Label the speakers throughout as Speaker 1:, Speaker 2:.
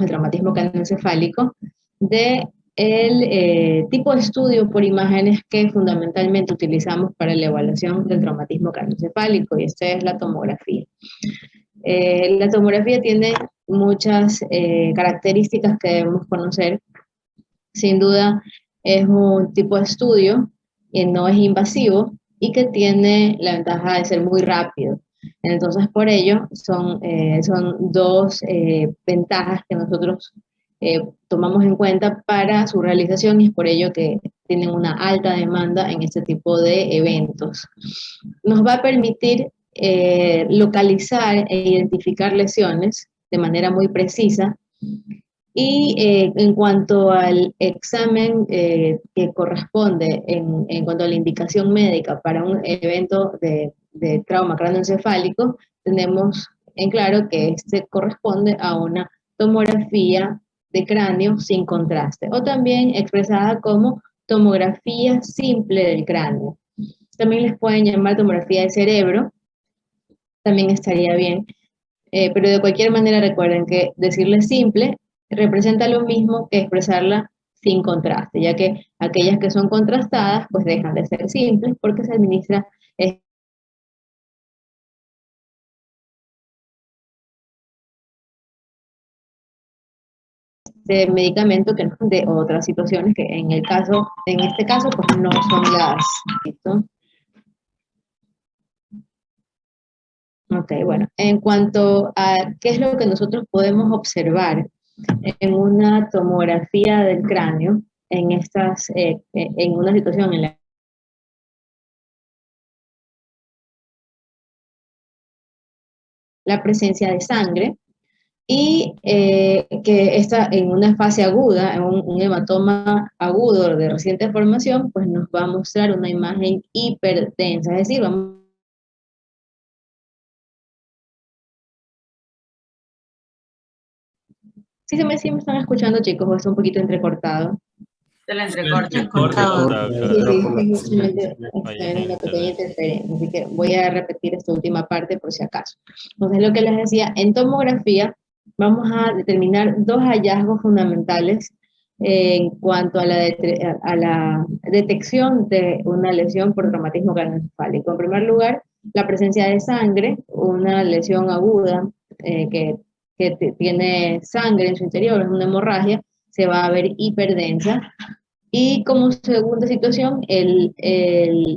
Speaker 1: el traumatismo craneoencefálico, de el tipo de estudio por imágenes que fundamentalmente utilizamos para la evaluación del traumatismo craneoencefálico, y esta es la tomografía. La tomografía tiene muchas características que debemos conocer. Sin duda, es un tipo de estudio que no es invasivo y que tiene la ventaja de ser muy rápido. Entonces, por ello, son dos ventajas que nosotros tomamos en cuenta para su realización, y es por ello que tienen una alta demanda en este tipo de eventos. Nos va a permitir localizar e identificar lesiones de manera muy precisa. Y en cuanto al examen que corresponde en cuanto a la indicación médica para un evento de trauma craneoencefálico, tenemos en claro que este corresponde a una tomografía de cráneo sin contraste, o también expresada como tomografía simple del cráneo. También les pueden llamar tomografía de cerebro, también estaría bien. Pero de cualquier manera recuerden que decirle simple representa lo mismo que expresarla sin contraste, ya que aquellas que son contrastadas pues dejan de ser simples porque se administra este medicamento que no de otras situaciones que en este caso pues no son las. ¿Listo? Ok, bueno, en cuanto a qué es lo que nosotros podemos observar en una tomografía del cráneo, en una situación en la presencia de sangre, y que está en una fase aguda, en un hematoma agudo de reciente formación, pues nos va a mostrar una imagen hipertensa, es decir, vamos. Sí me están escuchando, chicos, o es un poquito entrecortado.
Speaker 2: Se le
Speaker 3: Se
Speaker 2: entrecorta.
Speaker 3: entrecorta
Speaker 1: Sí,
Speaker 3: acá.
Speaker 1: sí, justamente
Speaker 3: Ahí
Speaker 1: está
Speaker 3: en
Speaker 1: en
Speaker 3: el
Speaker 1: una pequeña
Speaker 3: internet.
Speaker 1: interferencia, así que voy a repetir esta última parte por si acaso. Entonces, lo que les decía, en tomografía vamos a determinar dos hallazgos fundamentales en cuanto a la detección de una lesión por traumatismo craneoencefálico. En primer lugar, la presencia de sangre, una lesión aguda que tiene sangre en su interior, es una hemorragia, se va a ver hiperdensa. Y como segunda situación, el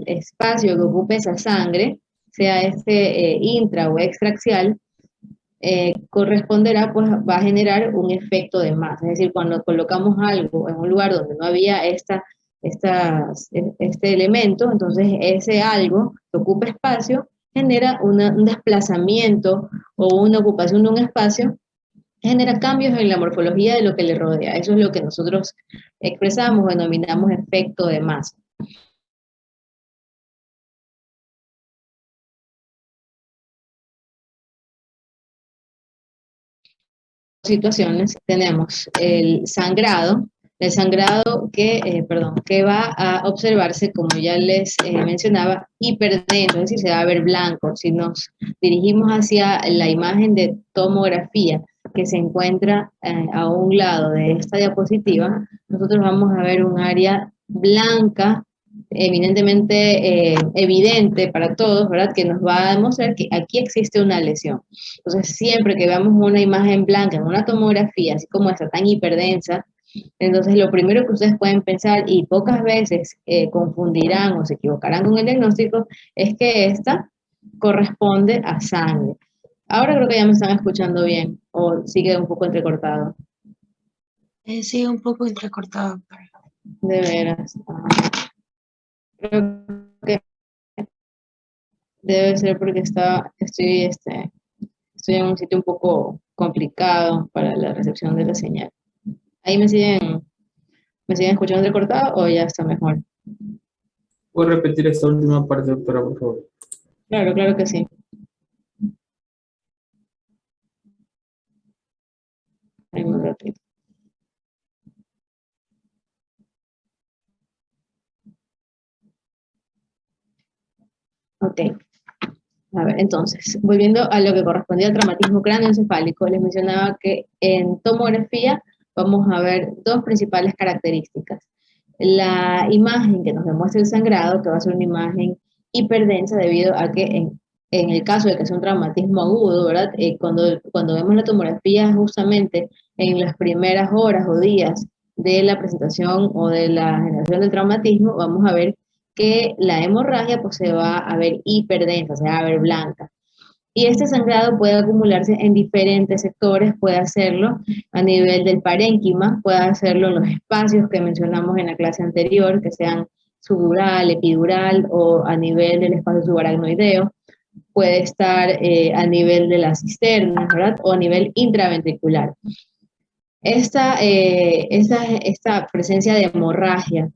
Speaker 1: espacio que ocupe esa sangre, sea este intra o extraaxial, corresponderá, pues va a generar un efecto de masa. Es decir, cuando colocamos algo en un lugar donde no había este elemento, entonces ese algo que ocupa espacio genera un desplazamiento o una ocupación de un espacio, genera cambios en la morfología de lo que le rodea. Eso es lo que nosotros expresamos o denominamos efecto de masa. Situaciones tenemos el sangrado que va a observarse, como ya les mencionaba, hiperdenso, es decir, se va a ver blanco. Si nos dirigimos hacia la imagen de tomografía que se encuentra a un lado de esta diapositiva, nosotros vamos a ver un área blanca, eminentemente evidente para todos, ¿verdad? Que nos va a demostrar que aquí existe una lesión. Entonces, siempre que veamos una imagen blanca en una tomografía, así como esta tan hiperdensa, entonces lo primero que ustedes pueden pensar, y pocas veces confundirán o se equivocarán con el diagnóstico, es que esta corresponde a sangre. Ahora creo que ya me están escuchando bien, o sigue un poco entrecortado.
Speaker 2: Sí, un poco entrecortado.
Speaker 1: De veras. Creo que debe ser porque estoy en un sitio un poco complicado para la recepción de la señal. Ahí me siguen escuchando entrecortado o ya está mejor.
Speaker 4: ¿Puedo repetir esta última parte, doctora, por favor?
Speaker 1: Claro, claro que sí. Ahí un ratito. Ok. A ver, entonces, volviendo a lo que correspondía al traumatismo cráneoencefálico, les mencionaba que en tomografía vamos a ver dos principales características. La imagen que nos demuestra el sangrado, que va a ser una imagen hiperdensa debido a que en el caso de que sea un traumatismo agudo, ¿verdad? Cuando vemos la tomografía justamente en las primeras horas o días de la presentación o de la generación del traumatismo, vamos a ver que la hemorragia pues se va a ver hiperdensa, se va a ver blanca. Y este sangrado puede acumularse en diferentes sectores, puede hacerlo a nivel del parénquima, puede hacerlo en los espacios que mencionamos en la clase anterior, que sean subdural, epidural o a nivel del espacio subaracnoideo, puede estar a nivel de las cisternas, ¿verdad? O a nivel intraventricular. Esta presencia de hemorragia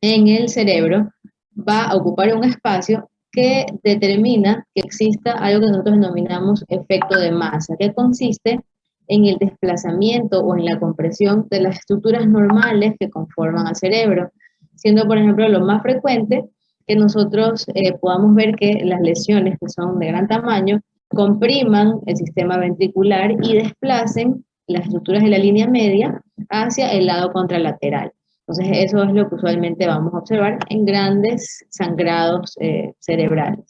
Speaker 1: en el cerebro va a ocupar un espacio que determina que exista algo que nosotros denominamos efecto de masa, que consiste en el desplazamiento o en la compresión de las estructuras normales que conforman al cerebro, siendo por ejemplo lo más frecuente que nosotros podamos ver que las lesiones que son de gran tamaño compriman el sistema ventricular y desplacen las estructuras de la línea media hacia el lado contralateral. Entonces, eso es lo que usualmente vamos a observar en grandes sangrados cerebrales.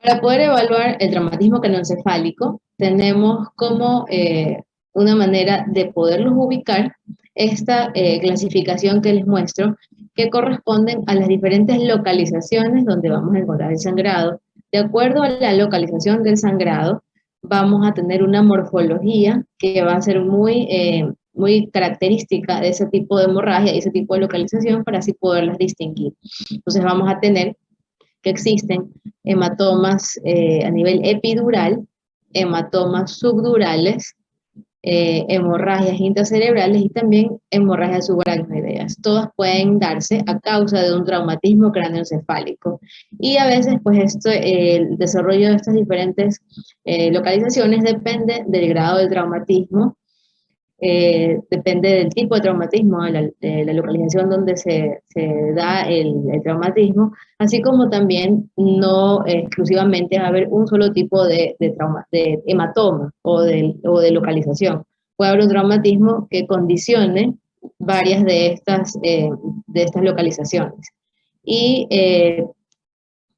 Speaker 1: Para poder evaluar el traumatismo craneoencefálico, tenemos como una manera de poderlos ubicar esta clasificación que les muestro, que corresponden a las diferentes localizaciones donde vamos a encontrar el sangrado. De acuerdo a la localización del sangrado, vamos a tener una morfología que va a ser muy característica de ese tipo de hemorragia y ese tipo de localización para así poderlas distinguir. Entonces vamos a tener que existen hematomas a nivel epidural, hematomas subdurales, hemorragias intracerebrales y también hemorragias subaracnoideas. Todas pueden darse a causa de un traumatismo craneoencefálico. Y a veces, pues, el desarrollo de estas diferentes localizaciones depende del grado del traumatismo, depende del tipo de traumatismo, de la localización donde se da el traumatismo, así como también no exclusivamente va a haber un solo tipo de hematoma o de localización. Puede haber un traumatismo que condicione varias de estas localizaciones. Y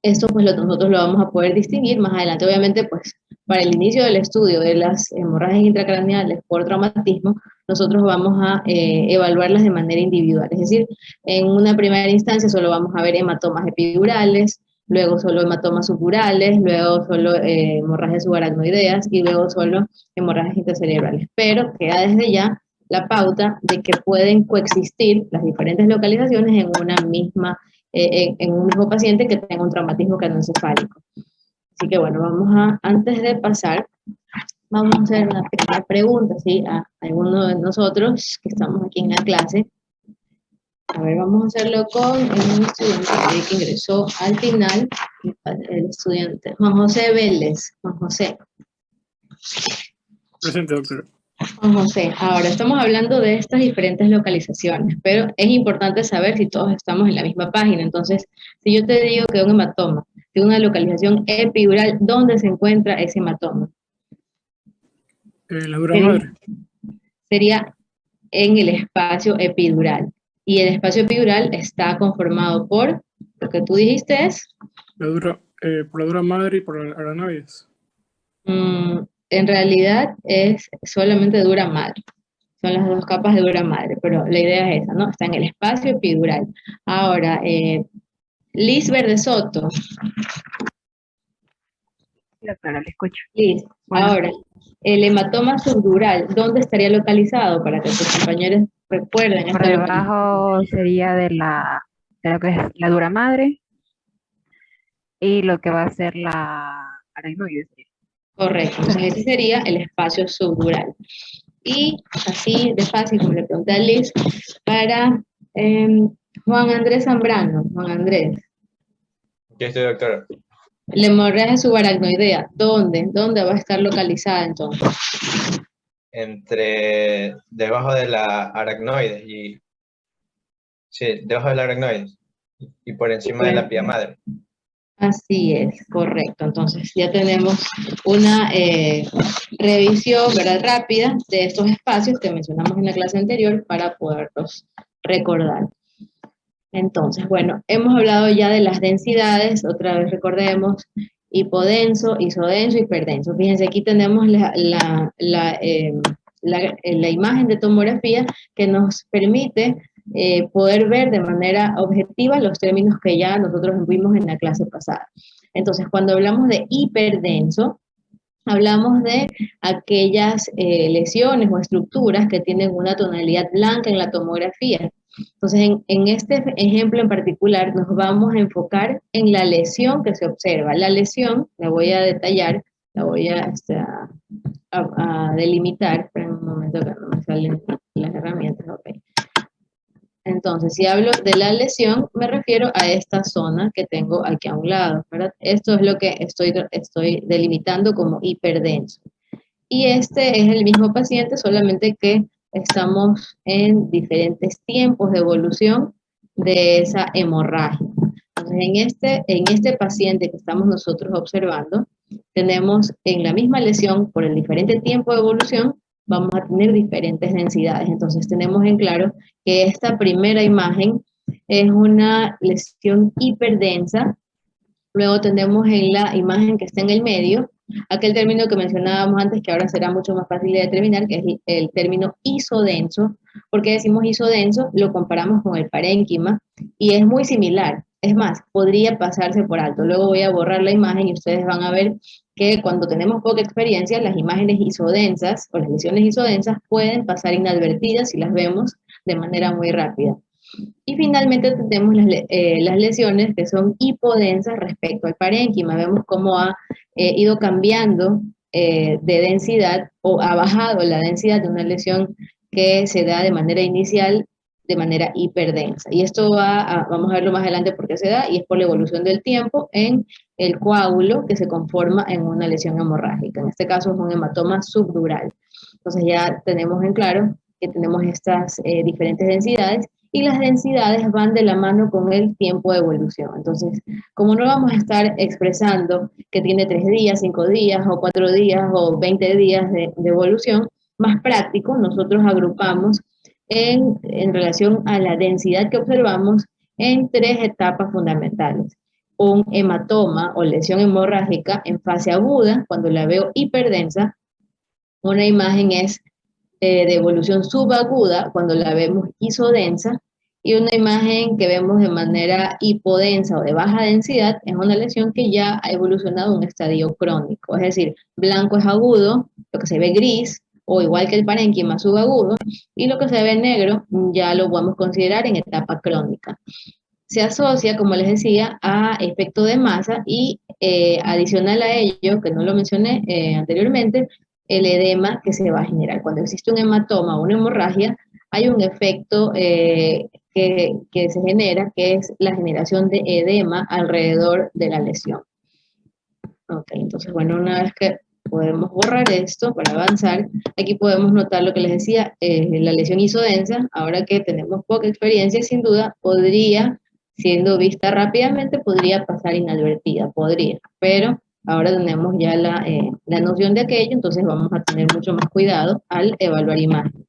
Speaker 1: esto pues nosotros lo vamos a poder distinguir más adelante. Obviamente, pues para el inicio del estudio de las hemorragias intracraneales por traumatismo, nosotros vamos a evaluarlas de manera individual. Es decir, en una primera instancia solo vamos a ver hematomas epidurales, luego solo hematomas subdurales, luego solo hemorragias subaracnoideas y luego solo hemorragias intracerebrales. Pero queda desde ya la pauta de que pueden coexistir las diferentes localizaciones en una misma en un mismo paciente que tenga un traumatismo craneoencefálico. Así que bueno, antes de pasar, vamos a hacer una pequeña pregunta, ¿sí? A alguno de nosotros que estamos aquí en la clase. A ver, vamos a hacerlo con un estudiante que ingresó al final, el estudiante Juan José Vélez. Juan José.
Speaker 4: Presente, doctor.
Speaker 1: Juan José, ahora estamos hablando de estas diferentes localizaciones, pero es importante saber si todos estamos en la misma página. Entonces, si yo te digo que un hematoma tiene una localización epidural, ¿dónde se encuentra ese hematoma?
Speaker 4: La dura madre.
Speaker 1: Sería en el espacio epidural. Y el espacio epidural está conformado por, lo que tú dijiste es...
Speaker 4: Por la dura madre y por la aranoides.
Speaker 1: En realidad es solamente dura madre. Son las dos capas de dura madre, pero la idea es esa, ¿no? Está en el espacio epidural. Ahora, Liz Verde Soto.
Speaker 3: Doctora, le escucho.
Speaker 1: Liz,
Speaker 3: Bueno.
Speaker 1: ahora, el hematoma subdural, ¿dónde estaría localizado? Para que tus compañeros recuerden.
Speaker 3: Por debajo sería de lo que es la dura madre y lo que va a ser la aracnoide.
Speaker 1: Correcto, entonces ese sería el espacio subdural. Y así de fácil, como le pregunté a Liz, para Juan Andrés Zambrano. Juan Andrés.
Speaker 5: Yo estoy, doctora.
Speaker 1: La hemorragia subaracnoidea, ¿dónde? ¿Dónde va a estar localizada entonces?
Speaker 5: Debajo de la aracnoides y... Sí, debajo de la aracnoides. Y por encima de la pía madre.
Speaker 1: Así es, correcto. Entonces ya tenemos una revisión, ¿verdad?, rápida de estos espacios que mencionamos en la clase anterior para poderlos recordar. Entonces, bueno, hemos hablado ya de las densidades, otra vez recordemos, hipodenso, isodenso, hiperdenso. Fíjense, aquí tenemos la imagen de tomografía que nos permite poder ver de manera objetiva los términos que ya nosotros vimos en la clase pasada. Entonces, cuando hablamos de hiperdenso, hablamos de aquellas lesiones o estructuras que tienen una tonalidad blanca en la tomografía. Entonces, en este ejemplo en particular, nos vamos a enfocar en la lesión que se observa. La lesión, la voy a detallar, la voy a delimitar. Esperen un momento que no me salen las herramientas. Okay. Entonces, si hablo de la lesión, me refiero a esta zona que tengo aquí a un lado, ¿verdad? Esto es lo que estoy delimitando como hiperdenso. Y este es el mismo paciente, solamente que estamos en diferentes tiempos de evolución de esa hemorragia. Entonces, en este paciente que estamos nosotros observando, tenemos en la misma lesión, por el diferente tiempo de evolución, vamos a tener diferentes densidades. Entonces, tenemos en claro que esta primera imagen es una lesión hiperdensa. Luego tenemos en la imagen que está en el medio, aquel término que mencionábamos antes, que ahora será mucho más fácil de determinar, que es el término isodenso. ¿Por qué decimos isodenso? Lo comparamos con el parénquima y es muy similar. Es más, podría pasarse por alto. Luego voy a borrar la imagen y ustedes van a ver que cuando tenemos poca experiencia, las imágenes isodensas o las lesiones isodensas pueden pasar inadvertidas si las vemos de manera muy rápida. Y finalmente tenemos las lesiones que son hipodensas respecto al parénquima. Vemos cómo ha ido cambiando de densidad o ha bajado la densidad de una lesión que se da de manera inicial de manera hiperdensa. Y esto vamos a verlo más adelante por qué se da, y es por la evolución del tiempo en el coágulo que se conforma en una lesión hemorrágica. En este caso es un hematoma subdural. Entonces ya tenemos en claro que tenemos estas diferentes densidades, y las densidades van de la mano con el tiempo de evolución. Entonces, como no vamos a estar expresando que tiene 3 días, 5 días, o 4 días, o 20 días de evolución, más práctico, nosotros agrupamos en relación a la densidad que observamos en 3 etapas fundamentales. Un hematoma o lesión hemorrágica en fase aguda, cuando la veo hiperdensa. Una imagen es de evolución subaguda, cuando la vemos isodensa, y una imagen que vemos de manera hipodensa o de baja densidad es una lesión que ya ha evolucionado a un estadio crónico, es decir, blanco es agudo, lo que se ve gris, o igual que el parénquima subagudo, y lo que se ve negro ya lo podemos considerar en etapa crónica. Se asocia, como les decía, a efecto de masa y adicional a ello, que no lo mencioné anteriormente, el edema que se va a generar. Cuando existe un hematoma o una hemorragia, hay un efecto que se genera, que es la generación de edema alrededor de la lesión. Ok, entonces, bueno, una vez que podemos borrar esto para avanzar, aquí podemos notar lo que les decía, la lesión isodensa. Ahora que tenemos poca experiencia, sin duda, podría, siendo vista rápidamente, podría pasar inadvertida, podría, pero ahora tenemos ya la noción de aquello, entonces vamos a tener mucho más cuidado al evaluar imágenes.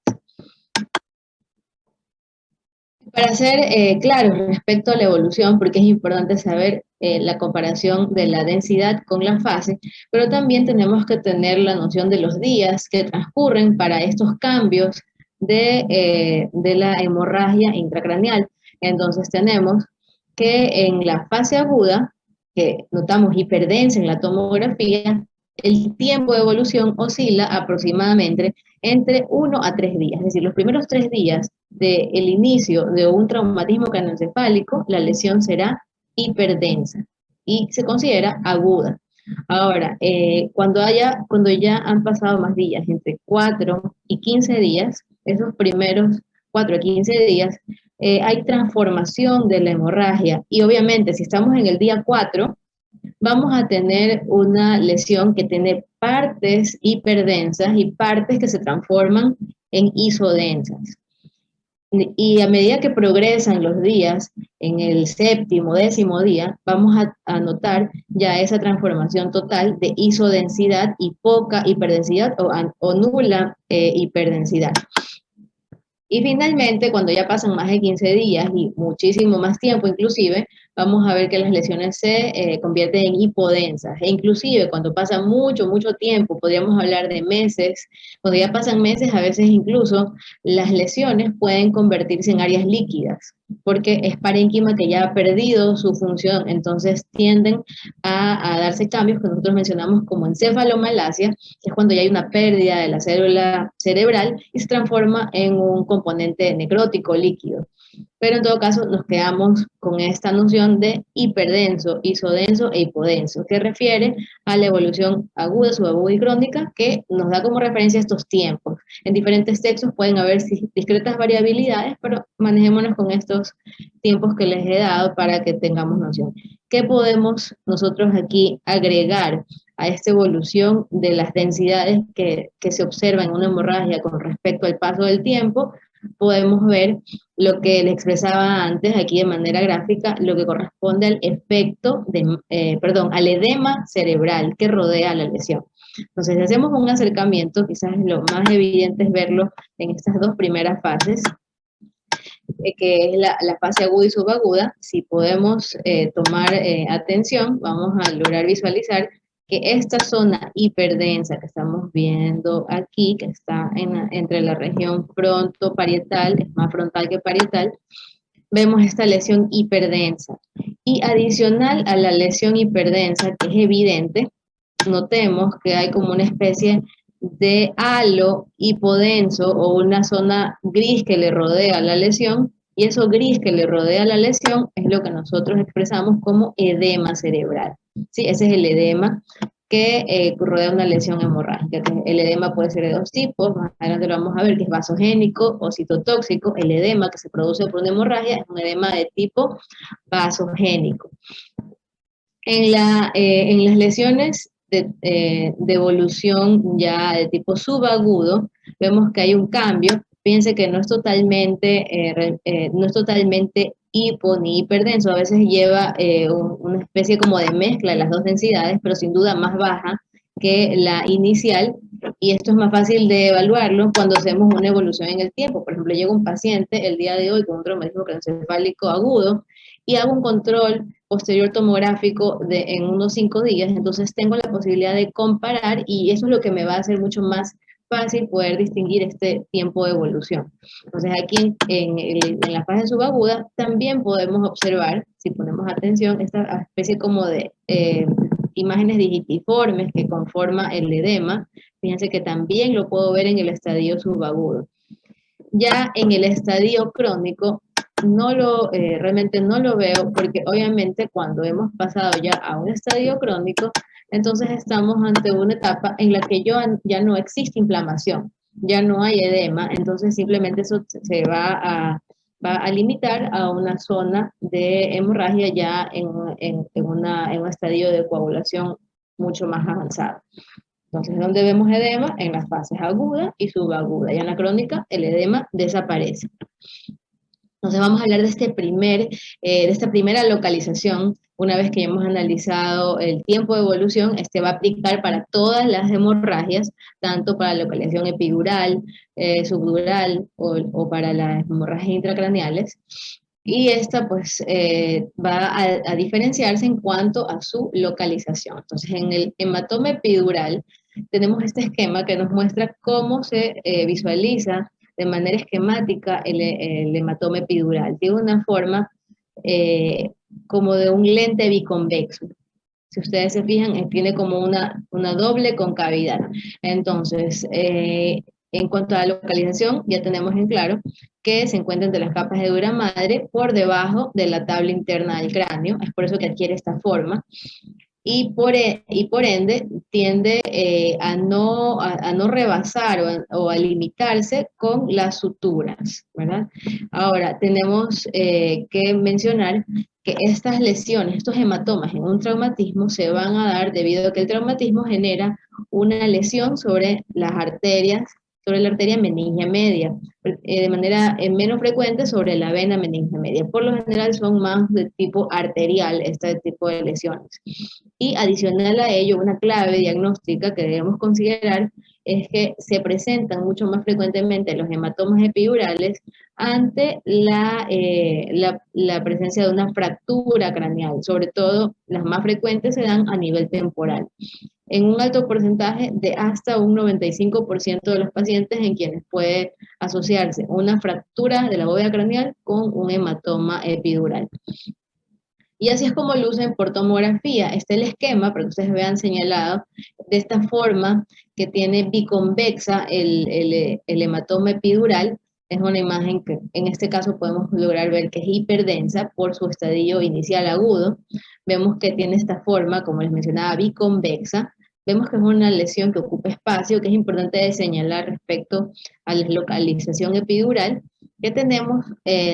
Speaker 1: Para ser claros respecto a la evolución, porque es importante saber la comparación de la densidad con la fase, pero también tenemos que tener la noción de los días que transcurren para estos cambios de la hemorragia intracraneal. Entonces tenemos que en la fase aguda, que notamos hiperdensa en la tomografía, el tiempo de evolución oscila aproximadamente entre 1 a 3 días. Es decir, los primeros 3 días del inicio de un traumatismo craneoencefálico, la lesión será hiperdensa y se considera aguda. Ahora, cuando ya han pasado más días, entre 4 y 15 días, esos primeros 4 a 15 días, hay transformación de la hemorragia, y obviamente si estamos en el día 4, vamos a tener una lesión que tiene partes hiperdensas y partes que se transforman en isodensas. Y a medida que progresan los días, en el séptimo, décimo día, vamos a notar ya esa transformación total de isodensidad y poca hiperdensidad o nula hiperdensidad. Y finalmente, cuando ya pasan más de 15 días y muchísimo más tiempo inclusive, vamos a ver que las lesiones se convierten en hipodensas. E inclusive cuando pasa mucho, mucho tiempo, podríamos hablar de meses, cuando ya pasan meses, a veces incluso las lesiones pueden convertirse en áreas líquidas, porque es parénquima que ya ha perdido su función, entonces tienden a darse cambios que nosotros mencionamos como encefalomalacia, que es cuando ya hay una pérdida de la célula cerebral y se transforma en un componente necrótico líquido. Pero en todo caso nos quedamos con esta noción de hiperdenso, isodenso e hipodenso, que refiere a la evolución aguda, subaguda y crónica, que nos da como referencia estos tiempos. En diferentes textos pueden haber discretas variabilidades, pero manejémonos con estos tiempos que les he dado para que tengamos noción. ¿Qué podemos nosotros aquí agregar a esta evolución de las densidades que se observan en una hemorragia con respecto al paso del tiempo? Podemos ver lo que les expresaba antes aquí de manera gráfica, lo que corresponde al efecto al edema cerebral que rodea la lesión. Entonces, si hacemos un acercamiento, quizás lo más evidente es verlo en estas dos primeras fases, que es la fase aguda y subaguda. Si podemos tomar atención, vamos a lograr visualizar que esta zona hiperdensa que estamos viendo aquí, que está entre la región frontoparietal, es más frontal que parietal, vemos esta lesión hiperdensa. Y adicional a la lesión hiperdensa, que es evidente, notemos que hay como una especie de halo hipodenso o una zona gris que le rodea la lesión, y eso gris que le rodea la lesión es lo que nosotros expresamos como edema cerebral. ¿Sí? Ese es el edema que rodea una lesión hemorrágica. El edema puede ser de dos tipos, más adelante lo vamos a ver, que es vasogénico o citotóxico. El edema que se produce por una hemorragia es un edema de tipo vasogénico. En las lesiones de evolución ya de tipo subagudo, vemos que hay un cambio. Fíjense que no es totalmente hipo ni hiperdenso, a veces lleva una especie como de mezcla de las dos densidades, pero sin duda más baja que la inicial, y esto es más fácil de evaluarlo cuando hacemos una evolución en el tiempo. Por ejemplo, llega un paciente el día de hoy con un traumatismo craneoencefálico agudo y hago un control posterior tomográfico en unos 5 días, entonces tengo la posibilidad de comparar y eso es lo que me va a hacer mucho más fácil poder distinguir este tiempo de evolución. Entonces aquí en la fase subaguda también podemos observar, si ponemos atención, esta especie como de imágenes digitiformes que conforma el edema. Fíjense que también lo puedo ver en el estadio subagudo. Ya en el estadio crónico realmente no lo veo, porque obviamente cuando hemos pasado ya a un estadio crónico, entonces estamos ante una etapa en la que ya no existe inflamación, ya no hay edema, entonces simplemente eso se va a limitar a una zona de hemorragia ya en un estadio de coagulación mucho más avanzado. Entonces, ¿dónde vemos edema? En las fases aguda y subaguda. Ya en la crónica, el edema desaparece. Entonces vamos a hablar de esta primera localización. Una vez que ya hemos analizado el tiempo de evolución, este va a aplicar para todas las hemorragias, tanto para la localización epidural, subdural o para las hemorragias intracraneales. Y esta pues va a diferenciarse en cuanto a su localización. Entonces en el hematoma epidural tenemos este esquema que nos muestra cómo se visualiza de manera esquemática el hematoma epidural. Tiene una forma como de un lente biconvexo. Si ustedes se fijan, tiene como una doble concavidad. Entonces, en cuanto a la localización, ya tenemos en claro que se encuentra entre las capas de dura madre por debajo de la tabla interna del cráneo. Es por eso que adquiere esta forma. Y por ende tiende a no rebasar o a limitarse con las suturas, ¿verdad? Ahora, tenemos que mencionar que estas lesiones, estos hematomas en un traumatismo se van a dar debido a que el traumatismo genera una lesión sobre las arterias sobre la arteria meningia media, de manera menos frecuente sobre la vena meningia media. Por lo general son más de tipo arterial este tipo de lesiones. Y adicional a ello, una clave diagnóstica que debemos considerar es que se presentan mucho más frecuentemente los hematomas epidurales ante la presencia de una fractura craneal. Sobre todo, las más frecuentes se dan a nivel temporal, en un alto porcentaje de hasta un 95% de los pacientes en quienes puede asociarse una fractura de la bóveda craneal con un hematoma epidural. Y así es como lucen por tomografía. Este es el esquema, para que ustedes vean señalado, de esta forma que tiene biconvexa el hematoma epidural. Es una imagen que en este caso podemos lograr ver que es hiperdensa por su estadio inicial agudo. Vemos que tiene esta forma, como les mencionaba, biconvexa. Vemos que es una lesión que ocupa espacio, que es importante de señalar respecto a la localización epidural, que tenemos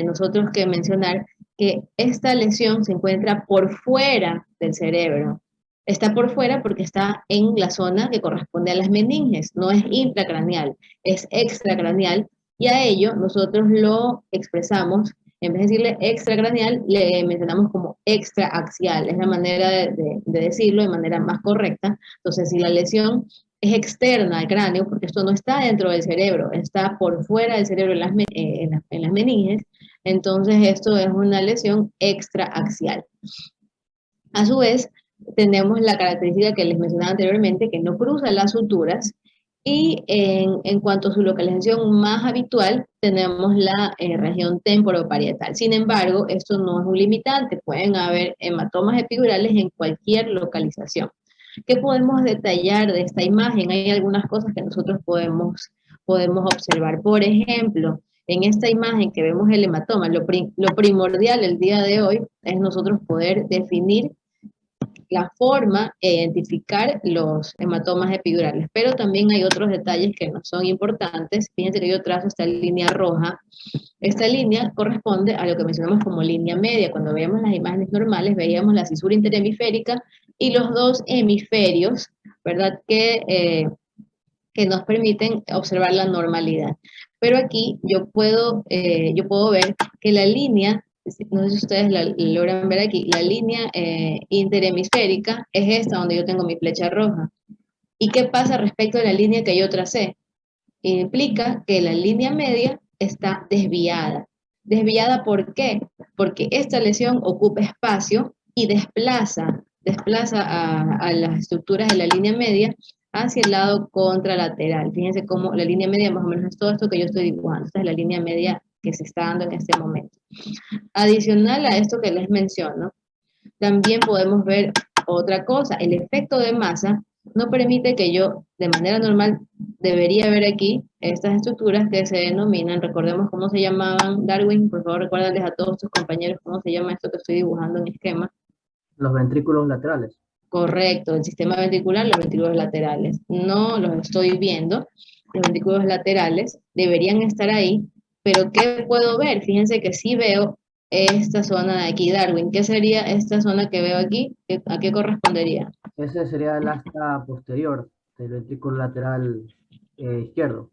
Speaker 1: nosotros que mencionar que esta lesión se encuentra por fuera del cerebro. Está por fuera porque está en la zona que corresponde a las meninges, no es intracraneal, es extracraneal, y a ello nosotros lo expresamos, en vez de decirle extracraneal, le mencionamos como extraaxial, es la manera de decirlo de manera más correcta. Entonces, si la lesión es externa al cráneo, porque esto no está dentro del cerebro, está por fuera del cerebro en las meninges, entonces esto es una lesión extraaxial. A su vez, tenemos la característica que les mencionaba anteriormente, que no cruza las suturas, y en cuanto a su localización más habitual, tenemos la región temporoparietal. Sin embargo, esto no es un limitante, pueden haber hematomas epidurales en cualquier localización. ¿Qué podemos detallar de esta imagen? Hay algunas cosas que nosotros podemos observar. Por ejemplo, en esta imagen que vemos el hematoma, lo primordial el día de hoy es nosotros poder definir la forma e identificar los hematomas epidurales, pero también hay otros detalles que no son importantes. Fíjense que yo trazo esta línea roja. Esta línea corresponde a lo que mencionamos como línea media. Cuando veíamos las imágenes normales, veíamos la cisura interhemisférica y los dos hemisferios, ¿verdad? Que nos permiten observar la normalidad. Pero aquí yo puedo ver que la línea, no sé si ustedes la logran ver aquí, la línea interhemisférica es esta donde yo tengo mi flecha roja. ¿Y qué pasa respecto a la línea que yo tracé? Implica que la línea media está desviada. ¿Desviada por qué? Porque esta lesión ocupa espacio y desplaza a las estructuras de la línea media hacia el lado contralateral. Fíjense cómo la línea media más o menos es todo esto que yo estoy dibujando. Esta es la línea media que se está dando en este momento. Adicional a esto que les menciono, también podemos ver otra cosa. El efecto de masa no permite que yo, de manera normal, debería ver aquí estas estructuras que se denominan, recordemos cómo se llamaban, Darwin, por favor recuérdales a todos tus compañeros cómo se llama esto que estoy dibujando en esquema.
Speaker 6: Los ventrículos laterales.
Speaker 1: Correcto, el sistema ventricular, los ventrículos laterales. No los estoy viendo, los ventrículos laterales deberían estar ahí, pero ¿qué puedo ver? Fíjense que sí veo esta zona de aquí, Darwin. ¿Qué sería esta zona que veo aquí? ¿A qué correspondería?
Speaker 6: Ese sería el asta posterior del ventrículo lateral izquierdo.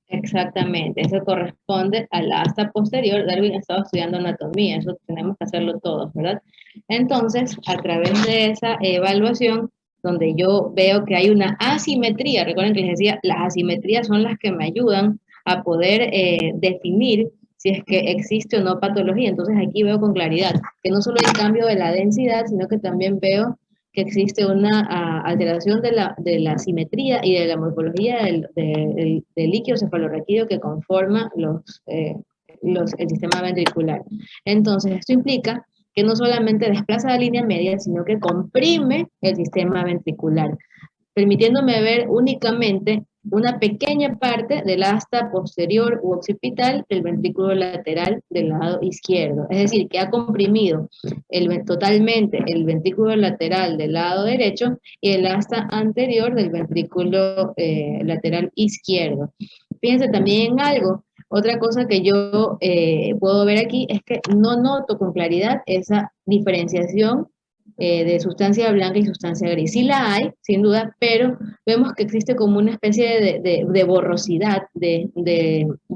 Speaker 1: Exactamente, eso corresponde al asta posterior. Darwin estaba estudiando anatomía, eso tenemos que hacerlo todos, ¿verdad? Entonces, a través de esa evaluación, donde yo veo que hay una asimetría, recuerden que les decía, las asimetrías son las que me ayudan a poder definir si es que existe o no patología. Entonces aquí veo con claridad que no solo hay cambio de la densidad, sino que también veo que existe una alteración de la simetría y de la morfología del líquido cefalorraquídeo que conforma el sistema ventricular. Entonces, esto implica que no solamente desplaza la línea media, sino que comprime el sistema ventricular, permitiéndome ver únicamente una pequeña parte del asta posterior u occipital del ventrículo lateral del lado izquierdo. Es decir, que ha comprimido totalmente el ventrículo lateral del lado derecho y el asta anterior del ventrículo lateral izquierdo. Fíjense también en algo. Otra cosa que yo puedo ver aquí es que no noto con claridad esa diferenciación de sustancia blanca y sustancia gris. Sí la hay, sin duda, pero vemos que existe como una especie de borrosidad de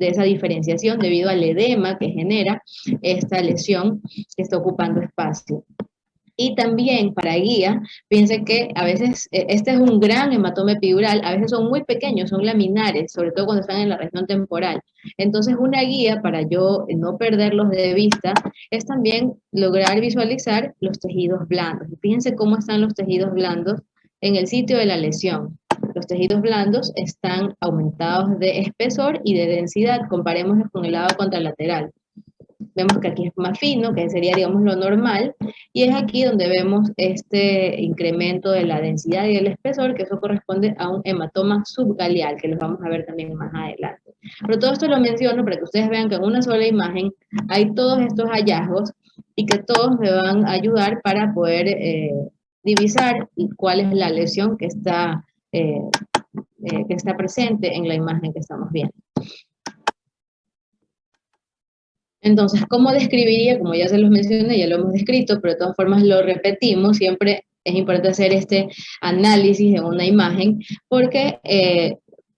Speaker 1: esa diferenciación debido al edema que genera esta lesión que está ocupando espacio. Y también para guía, piensen que a veces este es un gran hematoma epidural, a veces son muy pequeños, son laminares, sobre todo cuando están en la región temporal. Entonces una guía para yo no perderlos de vista es también lograr visualizar los tejidos blandos. Y fíjense cómo están los tejidos blandos en el sitio de la lesión. Los tejidos blandos están aumentados de espesor y de densidad, comparémoslos con el lado contralateral. Vemos que aquí es más fino, que sería, digamos, lo normal, y es aquí donde vemos este incremento de la densidad y del espesor, que eso corresponde a un hematoma subgaleal, que lo vamos a ver también más adelante. Pero todo esto lo menciono para que ustedes vean que en una sola imagen hay todos estos hallazgos y que todos me van a ayudar para poder divisar cuál es la lesión que está presente en la imagen que estamos viendo. Entonces, ¿cómo describiría? Como ya se los mencioné, ya lo hemos descrito, pero de todas formas lo repetimos, siempre es importante hacer este análisis de una imagen, porque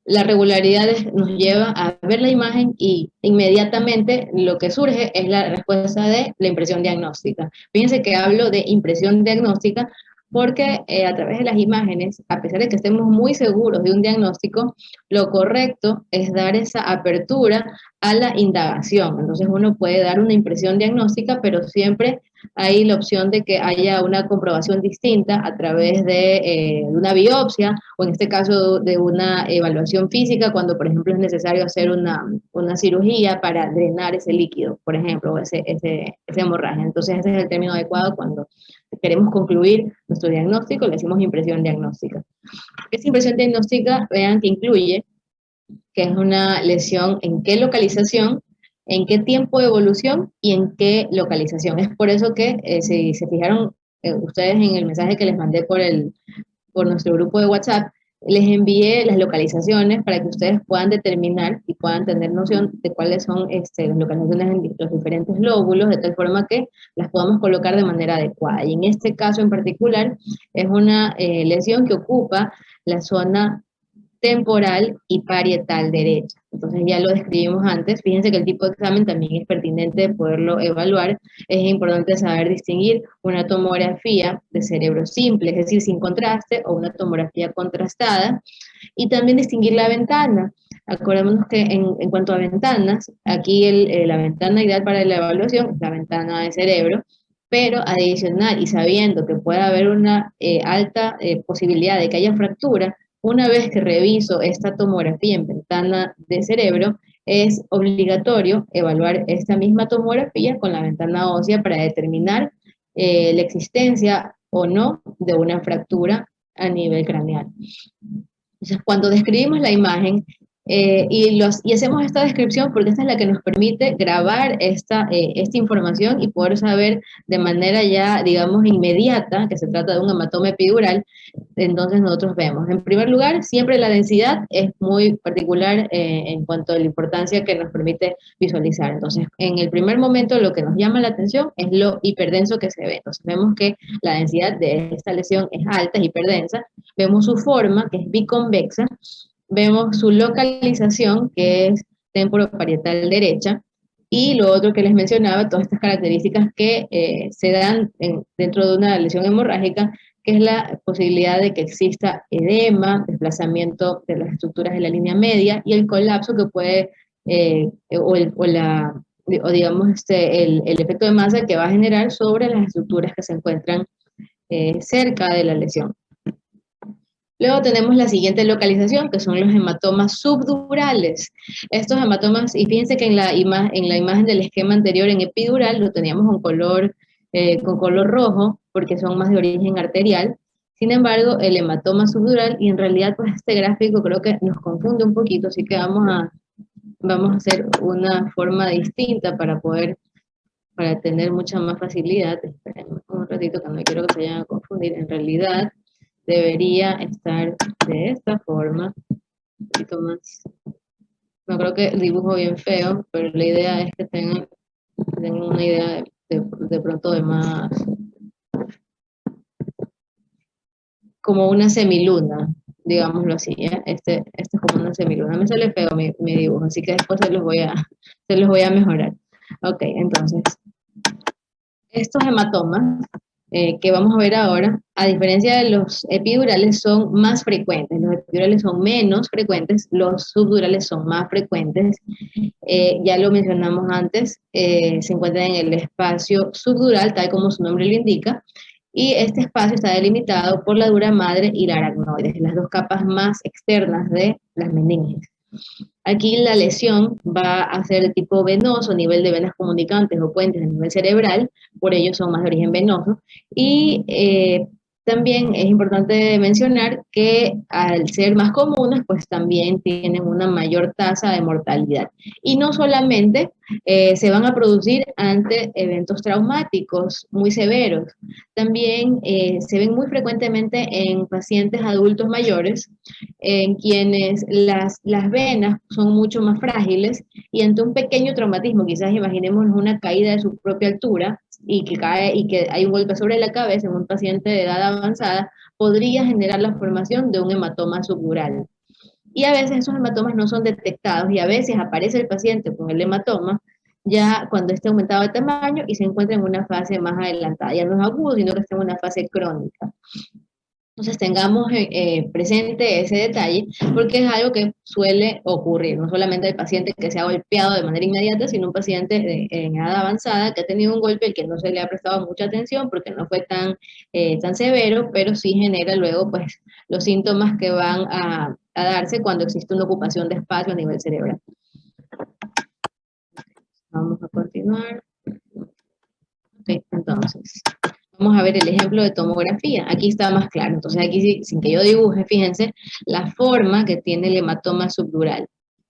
Speaker 1: la regularidad nos lleva a ver la imagen y inmediatamente lo que surge es la respuesta de la impresión diagnóstica. Fíjense que hablo de impresión diagnóstica porque a través de las imágenes, a pesar de que estemos muy seguros de un diagnóstico, lo correcto es dar esa apertura a la indagación. Entonces uno puede dar una impresión diagnóstica, pero siempre hay la opción de que haya una comprobación distinta a través de una biopsia o en este caso de una evaluación física cuando por ejemplo es necesario hacer una cirugía para drenar ese líquido, por ejemplo, o ese hemorragia. Entonces ese es el término adecuado cuando queremos concluir nuestro diagnóstico, le decimos impresión diagnóstica. Esa impresión diagnóstica, vean que incluye que es una lesión en qué localización, en qué tiempo de evolución y en qué localización. Es por eso que si se fijaron ustedes en el mensaje que les mandé por nuestro grupo de WhatsApp, les envié las localizaciones para que ustedes puedan determinar y puedan tener noción de cuáles son las localizaciones en los diferentes lóbulos, de tal forma que las podamos colocar de manera adecuada. Y en este caso en particular es una lesión que ocupa la zona temporal y parietal derecha. Entonces ya lo describimos antes. Fíjense que el tipo de examen también es pertinente poderlo evaluar. Es importante saber distinguir una tomografía de cerebro simple, es decir, sin contraste, o una tomografía contrastada, y también distinguir la ventana. Acordémonos que en cuanto a ventanas, aquí la ventana ideal para la evaluación es la ventana de cerebro, pero adicional y sabiendo que puede haber una alta posibilidad de que haya fractura, una vez que reviso esta tomografía en ventana de cerebro, es obligatorio evaluar esta misma tomografía con la ventana ósea para determinar la existencia o no de una fractura a nivel craneal. Entonces, cuando describimos la imagen y hacemos esta descripción, porque esta es la que nos permite grabar esta información y poder saber de manera ya, digamos, inmediata que se trata de un hematoma epidural, entonces nosotros vemos. En primer lugar, siempre la densidad es muy particular en cuanto a la importancia que nos permite visualizar. Entonces, en el primer momento lo que nos llama la atención es lo hiperdenso que se ve. Entonces, vemos que la densidad de esta lesión es alta, es hiperdensa. Vemos su forma, que es biconvexa. Vemos su localización, que es temporoparietal derecha. Y lo otro que les mencionaba, todas estas características que se dan dentro de una lesión hemorrágica, que es la posibilidad de que exista edema, desplazamiento de las estructuras de la línea media y el colapso que puede, digamos, el efecto de masa que va a generar sobre las estructuras que se encuentran cerca de la lesión. Luego tenemos la siguiente localización, que son los hematomas subdurales. Estos hematomas, y fíjense que en la imagen del esquema anterior en epidural lo teníamos con color rojo, porque son más de origen arterial. Sin embargo, el hematoma subdural, y en realidad pues este gráfico creo que nos confunde un poquito, así que vamos a hacer una forma distinta para tener mucha más facilidad. Esperen un ratito que no quiero que se vayan a confundir. En realidad debería estar de esta forma, un poquito más. No creo que el dibujo bien feo, pero la idea es que tengan una idea de pronto de más como una semiluna, digámoslo así, ¿ya? Este es como una semiluna. Me sale feo mi dibujo, así que después se los voy a mejorar. Ok, entonces, estos hematomas que vamos a ver ahora, a diferencia de los epidurales, son más frecuentes. Los epidurales son menos frecuentes, los subdurales son más frecuentes. Ya lo mencionamos antes, se encuentran en el espacio subdural, tal como su nombre lo indica, y este espacio está delimitado por la dura madre y la aracnoides, las dos capas más externas de las meninges. Aquí la lesión va a ser de tipo venoso, a nivel de venas comunicantes o puentes a nivel cerebral, por ello son más de origen venoso. Y también es importante mencionar que al ser más comunes, pues también tienen una mayor tasa de mortalidad. Y no solamente se van a producir ante eventos traumáticos muy severos, también se ven muy frecuentemente en pacientes adultos mayores, en quienes las venas son mucho más frágiles y ante un pequeño traumatismo, quizás imaginemos una caída de su propia altura y que cae y que hay un golpe sobre la cabeza en un paciente de edad avanzada, podría generar la formación de un hematoma subdural. Y a veces esos hematomas no son detectados y a veces aparece el paciente con el hematoma ya cuando esté aumentado de tamaño y se encuentra en una fase más adelantada. Ya no es agudo, sino que está en una fase crónica. Entonces tengamos presente ese detalle porque es algo que suele ocurrir, no solamente el paciente que se ha golpeado de manera inmediata, sino un paciente en edad avanzada que ha tenido un golpe que no se le ha prestado mucha atención porque no fue tan severo, pero sí genera luego pues los síntomas que van a darse cuando existe una ocupación de espacio a nivel cerebral. Vamos a continuar. Ok, entonces, vamos a ver el ejemplo de tomografía. Aquí está más claro. Entonces aquí, sin que yo dibuje, fíjense, la forma que tiene el hematoma subdural.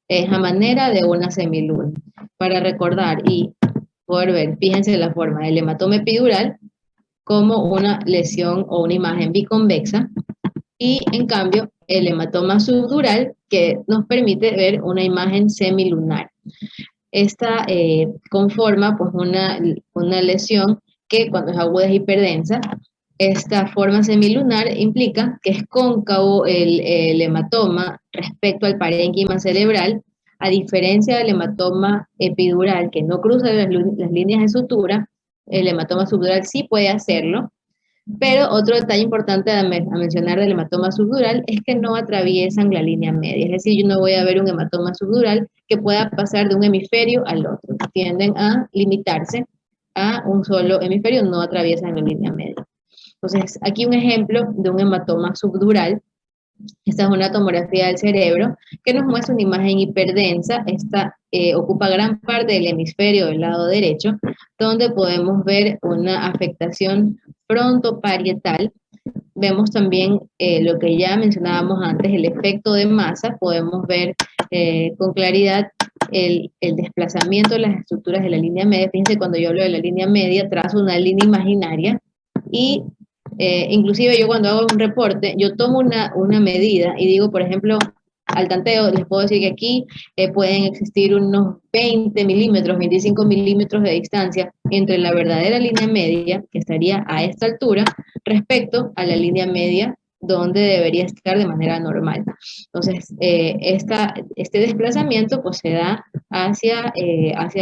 Speaker 1: Es a manera de una semiluna. Para recordar y poder ver, fíjense la forma del hematoma epidural como una lesión o una imagen biconvexa. Y en cambio, el hematoma subdural que nos permite ver una imagen semilunar. Esta conforma pues una lesión que cuando es aguda es hiperdensa. Esta forma semilunar implica que es cóncavo el hematoma respecto al parénquima cerebral, a diferencia del hematoma epidural que no cruza las líneas de sutura. El hematoma subdural sí puede hacerlo, pero otro detalle importante a mencionar del hematoma subdural es que no atraviesan la línea media, es decir, yo no voy a ver un hematoma subdural que pueda pasar de un hemisferio al otro, tienden a limitarse a un solo hemisferio, no atraviesan la línea media. Entonces, aquí un ejemplo de un hematoma subdural. Esta es una tomografía del cerebro que nos muestra una imagen hiperdensa. Esta ocupa gran parte del hemisferio del lado derecho, donde podemos ver una afectación frontoparietal. Vemos también lo que ya mencionábamos antes, el efecto de masa. Podemos ver con claridad el desplazamiento de las estructuras de la línea media. Fíjense, cuando yo hablo de la línea media, trazo una línea imaginaria y inclusive yo cuando hago un reporte, yo tomo una medida y digo, por ejemplo, al tanteo, les puedo decir que aquí pueden existir unos 20 milímetros, 25 milímetros de distancia entre la verdadera línea media, que estaría a esta altura, respecto a la línea media donde debería estar de manera normal. Entonces, este desplazamiento pues se da hacia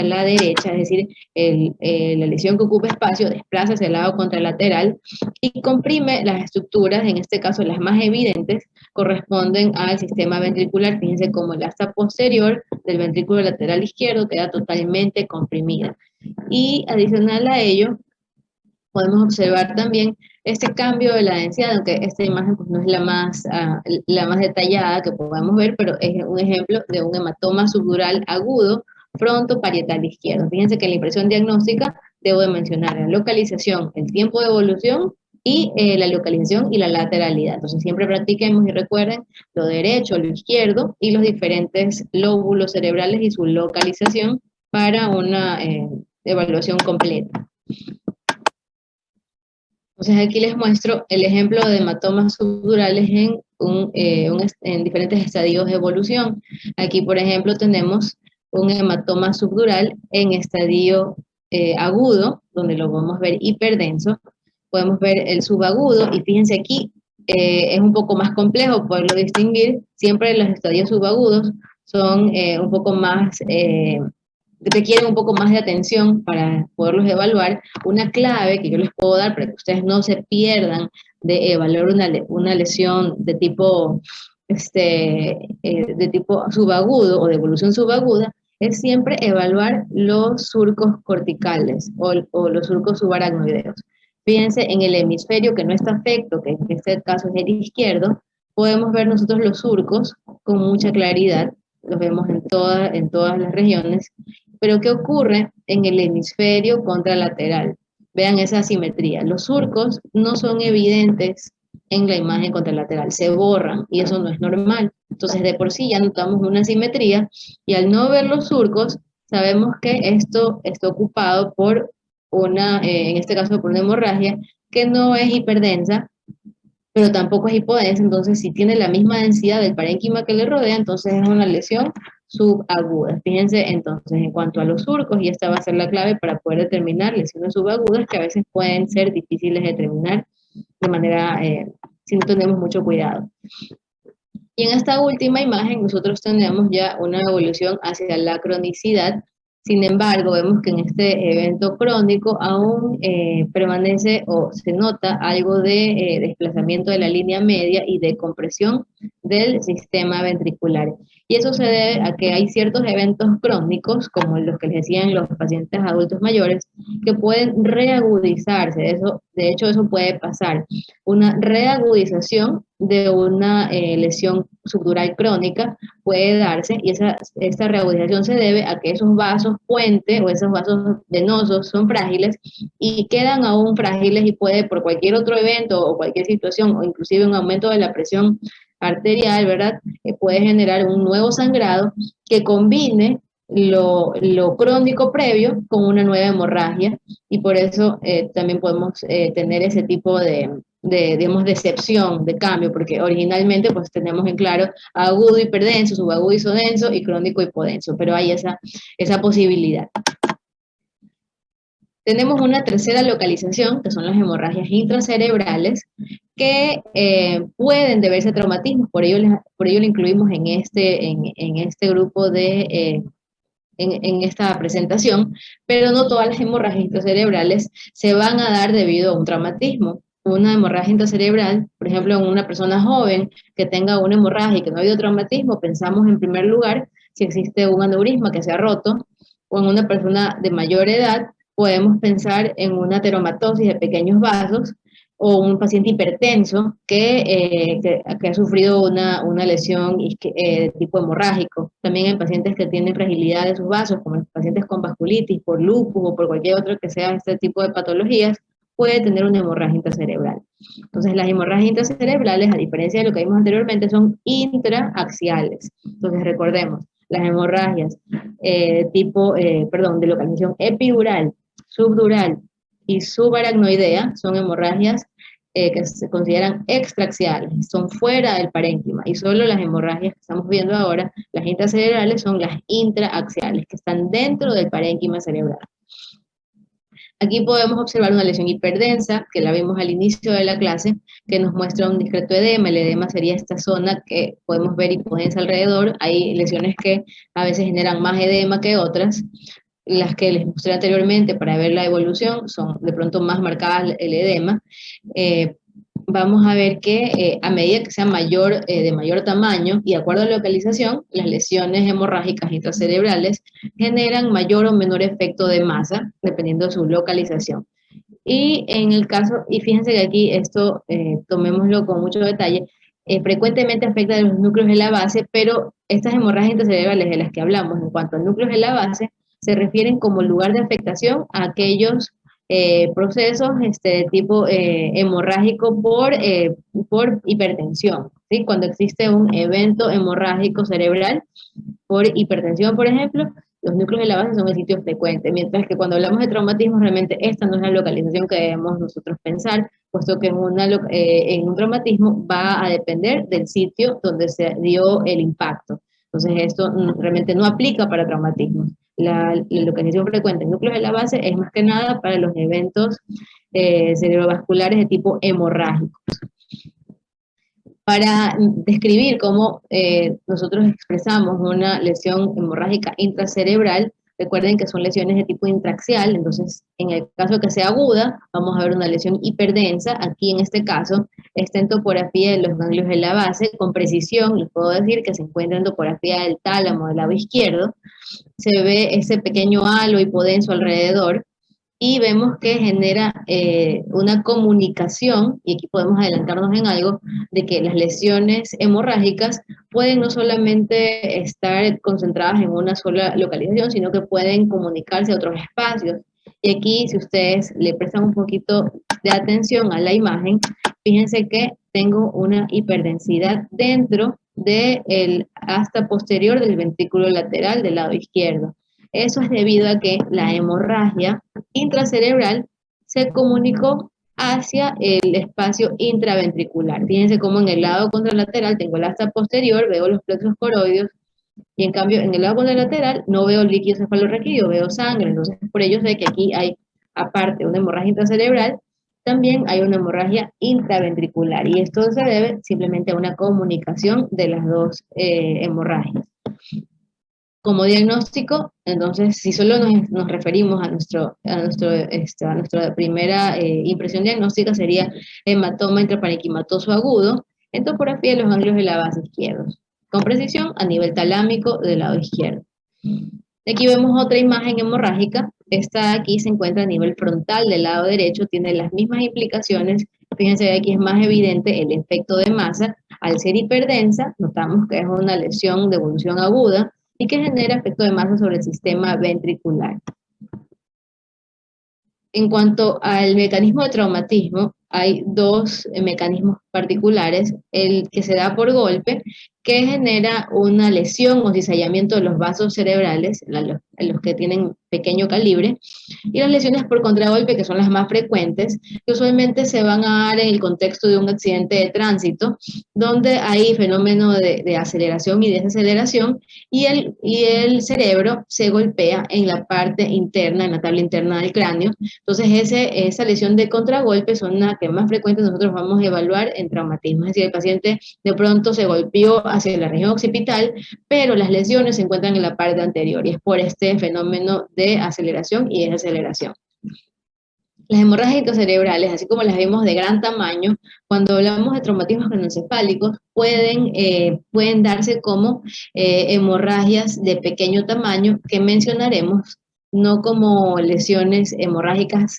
Speaker 1: la derecha, es decir, la lesión que ocupa espacio desplaza hacia el lado contralateral y comprime las estructuras, en este caso las más evidentes, corresponden al sistema ventricular. Fíjense cómo el asta posterior del ventrículo lateral izquierdo queda totalmente comprimida. Y adicional a ello, podemos observar también este cambio de la densidad, aunque esta imagen pues, no es la más detallada que podemos ver, pero es un ejemplo de un hematoma subdural agudo frontoparietal izquierdo. Fíjense que en la impresión diagnóstica debo de mencionar la localización, el tiempo de evolución y la localización y la lateralidad. Entonces siempre practiquemos y recuerden lo derecho, lo izquierdo y los diferentes lóbulos cerebrales y su localización para una evaluación completa. Entonces aquí les muestro el ejemplo de hematomas subdurales en diferentes estadios de evolución. Aquí, por ejemplo, tenemos un hematoma subdural en estadio agudo, donde lo podemos ver hiperdenso. Podemos ver el subagudo y fíjense aquí es un poco más complejo poderlo distinguir. Siempre los estadios subagudos son un poco más, requieren un poco más de atención para poderlos evaluar. Una clave que yo les puedo dar para que ustedes no se pierdan de evaluar una lesión de tipo subagudo o de evolución subaguda, es siempre evaluar los surcos corticales o los surcos subaracnoideos. Fíjense, en el hemisferio que no está afecto, que en este caso es el izquierdo, podemos ver nosotros los surcos con mucha claridad, los vemos en todas las regiones, pero ¿qué ocurre en el hemisferio contralateral? Vean esa asimetría. Los surcos no son evidentes en la imagen contralateral, se borran y eso no es normal. Entonces, de por sí ya notamos una asimetría y al no ver los surcos, sabemos que esto está ocupado por en este caso por una hemorragia que no es hiperdensa, pero tampoco es hipodensa. Entonces si tiene la misma densidad del parénquima que le rodea, entonces es una lesión subaguda. Fíjense entonces en cuanto a los surcos, y esta va a ser la clave para poder determinar lesiones subagudas que a veces pueden ser difíciles de determinar de manera, si no tenemos mucho cuidado. Y en esta última imagen nosotros tenemos ya una evolución hacia la cronicidad. Sin embargo, vemos que en este evento crónico aún permanece o se nota algo de desplazamiento de la línea media y de compresión del sistema ventricular. Y eso se debe a que hay ciertos eventos crónicos, como los que les decían los pacientes adultos mayores, que pueden reagudizarse. De hecho, eso puede pasar. Una reagudización de una lesión subdural crónica puede darse, y esta reagudización se debe a que esos vasos puente o esos vasos venosos son frágiles y quedan aún frágiles, y puede por cualquier otro evento o cualquier situación o inclusive un aumento de la presión arterial, ¿verdad? Puede generar un nuevo sangrado que combine lo crónico previo con una nueva hemorragia, y por eso también podemos tener ese tipo digamos, de excepción, de cambio, porque originalmente pues tenemos en claro agudo hiperdenso, subagudo isodenso y crónico hipodenso, pero hay esa posibilidad. Tenemos una tercera localización, que son las hemorragias intracerebrales, que pueden deberse a traumatismos, por ello lo incluimos en este grupo en esta presentación, pero no todas las hemorragias intracerebrales se van a dar debido a un traumatismo. Una hemorragia intracerebral, por ejemplo, en una persona joven que tenga una hemorragia y que no ha habido traumatismo, pensamos en primer lugar si existe un aneurisma que se ha roto, o en una persona de mayor edad podemos pensar en una ateromatosis de pequeños vasos, o un paciente hipertenso que ha sufrido una lesión de tipo hemorrágico. También en pacientes que tienen fragilidad de sus vasos, como los pacientes con vasculitis, por lupus o por cualquier otro que sea este tipo de patologías, puede tener una hemorragia intracerebral. Entonces, las hemorragias intracerebrales, a diferencia de lo que vimos anteriormente, son intraaxiales. Entonces, recordemos, las hemorragias de localización epidural, subdural y subaracnoidea son hemorragias que se consideran extraaxiales, son fuera del parénquima, y solo las hemorragias que estamos viendo ahora, las intracerebrales, son las intraaxiales, que están dentro del parénquima cerebral. Aquí podemos observar una lesión hiperdensa, que la vimos al inicio de la clase, que nos muestra un discreto edema. El edema sería esta zona que podemos ver hipodensa alrededor. Hay lesiones que a veces generan más edema que otras. Las que les mostré anteriormente para ver la evolución son de pronto más marcadas el edema. Vamos a ver que a medida que sea de mayor tamaño y de acuerdo a la localización, las lesiones hemorrágicas intracerebrales generan mayor o menor efecto de masa, dependiendo de su localización. Y fíjense que aquí esto, tomémoslo con mucho detalle, frecuentemente afecta a los núcleos de la base, pero estas hemorragias intracerebrales de las que hablamos en cuanto a núcleos de la base, se refieren como lugar de afectación a aquellos procesos de tipo hemorrágico por hipertensión, ¿sí? Cuando existe un evento hemorrágico cerebral por hipertensión, por ejemplo, los núcleos de la base son el sitio frecuente, mientras que cuando hablamos de traumatismo, realmente esta no es la localización que debemos nosotros pensar, puesto que en un traumatismo va a depender del sitio donde se dio el impacto. Entonces esto realmente no aplica para traumatismos. La localización frecuente en núcleos de la base es más que nada para los eventos cerebrovasculares de tipo hemorrágico. Para describir cómo nosotros expresamos una lesión hemorrágica intracerebral, recuerden que son lesiones de tipo intraxial, entonces en el caso que sea aguda, vamos a ver una lesión hiperdensa. Aquí en este caso está en topografía de los ganglios de la base, con precisión, les puedo decir que se encuentra en topografía del tálamo del lado izquierdo, se ve ese pequeño halo hipodenso alrededor, y vemos que genera una comunicación, y aquí podemos adelantarnos en algo, de que las lesiones hemorrágicas pueden no solamente estar concentradas en una sola localización, sino que pueden comunicarse a otros espacios. Y aquí, si ustedes le prestan un poquito de atención a la imagen, fíjense que tengo una hiperdensidad dentro del asta posterior del ventrículo lateral del lado izquierdo. Eso es debido a que la hemorragia intracerebral se comunicó hacia el espacio intraventricular. Fíjense cómo en el lado contralateral tengo el asta posterior, veo los plexos coroideos, y en cambio en el lado contralateral no veo líquido cefalorraquídeo, veo sangre. Entonces por ello sé que aquí hay, aparte de una hemorragia intracerebral, también hay una hemorragia intraventricular, y esto se debe simplemente a una comunicación de las dos hemorragias. Como diagnóstico, entonces, si solo nos referimos a nuestra primera impresión diagnóstica, sería hematoma intraparenquimatoso agudo en topografía de los ganglios de la base izquierdos, con precisión a nivel talámico del lado izquierdo. Aquí vemos otra imagen hemorrágica. Esta aquí se encuentra a nivel frontal del lado derecho, tiene las mismas implicaciones. Fíjense que aquí es más evidente el efecto de masa. Al ser hiperdensa, notamos que es una lesión de evolución aguda y que genera efecto de masa sobre el sistema ventricular. En cuanto al mecanismo de traumatismo, hay dos mecanismos particulares: el que se da por golpe, que genera una lesión o cizallamiento de los vasos cerebrales, los que tienen pequeño calibre, y las lesiones por contragolpe, que son las más frecuentes, que usualmente se van a dar en el contexto de un accidente de tránsito, donde hay fenómeno de aceleración y desaceleración, y el cerebro se golpea en la parte interna, en la tabla interna del cráneo. Entonces esa lesión de contragolpe son las que más frecuentes nosotros vamos a evaluar en traumatismo. Es decir, el paciente de pronto se golpeó hacia la región occipital, pero las lesiones se encuentran en la parte anterior, y es por este fenómeno de aceleración y desaceleración. Las hemorragias intracerebrales, así como las vemos de gran tamaño, cuando hablamos de traumatismos craneoencefálicos, pueden darse como hemorragias de pequeño tamaño, que mencionaremos, no como lesiones hemorrágicas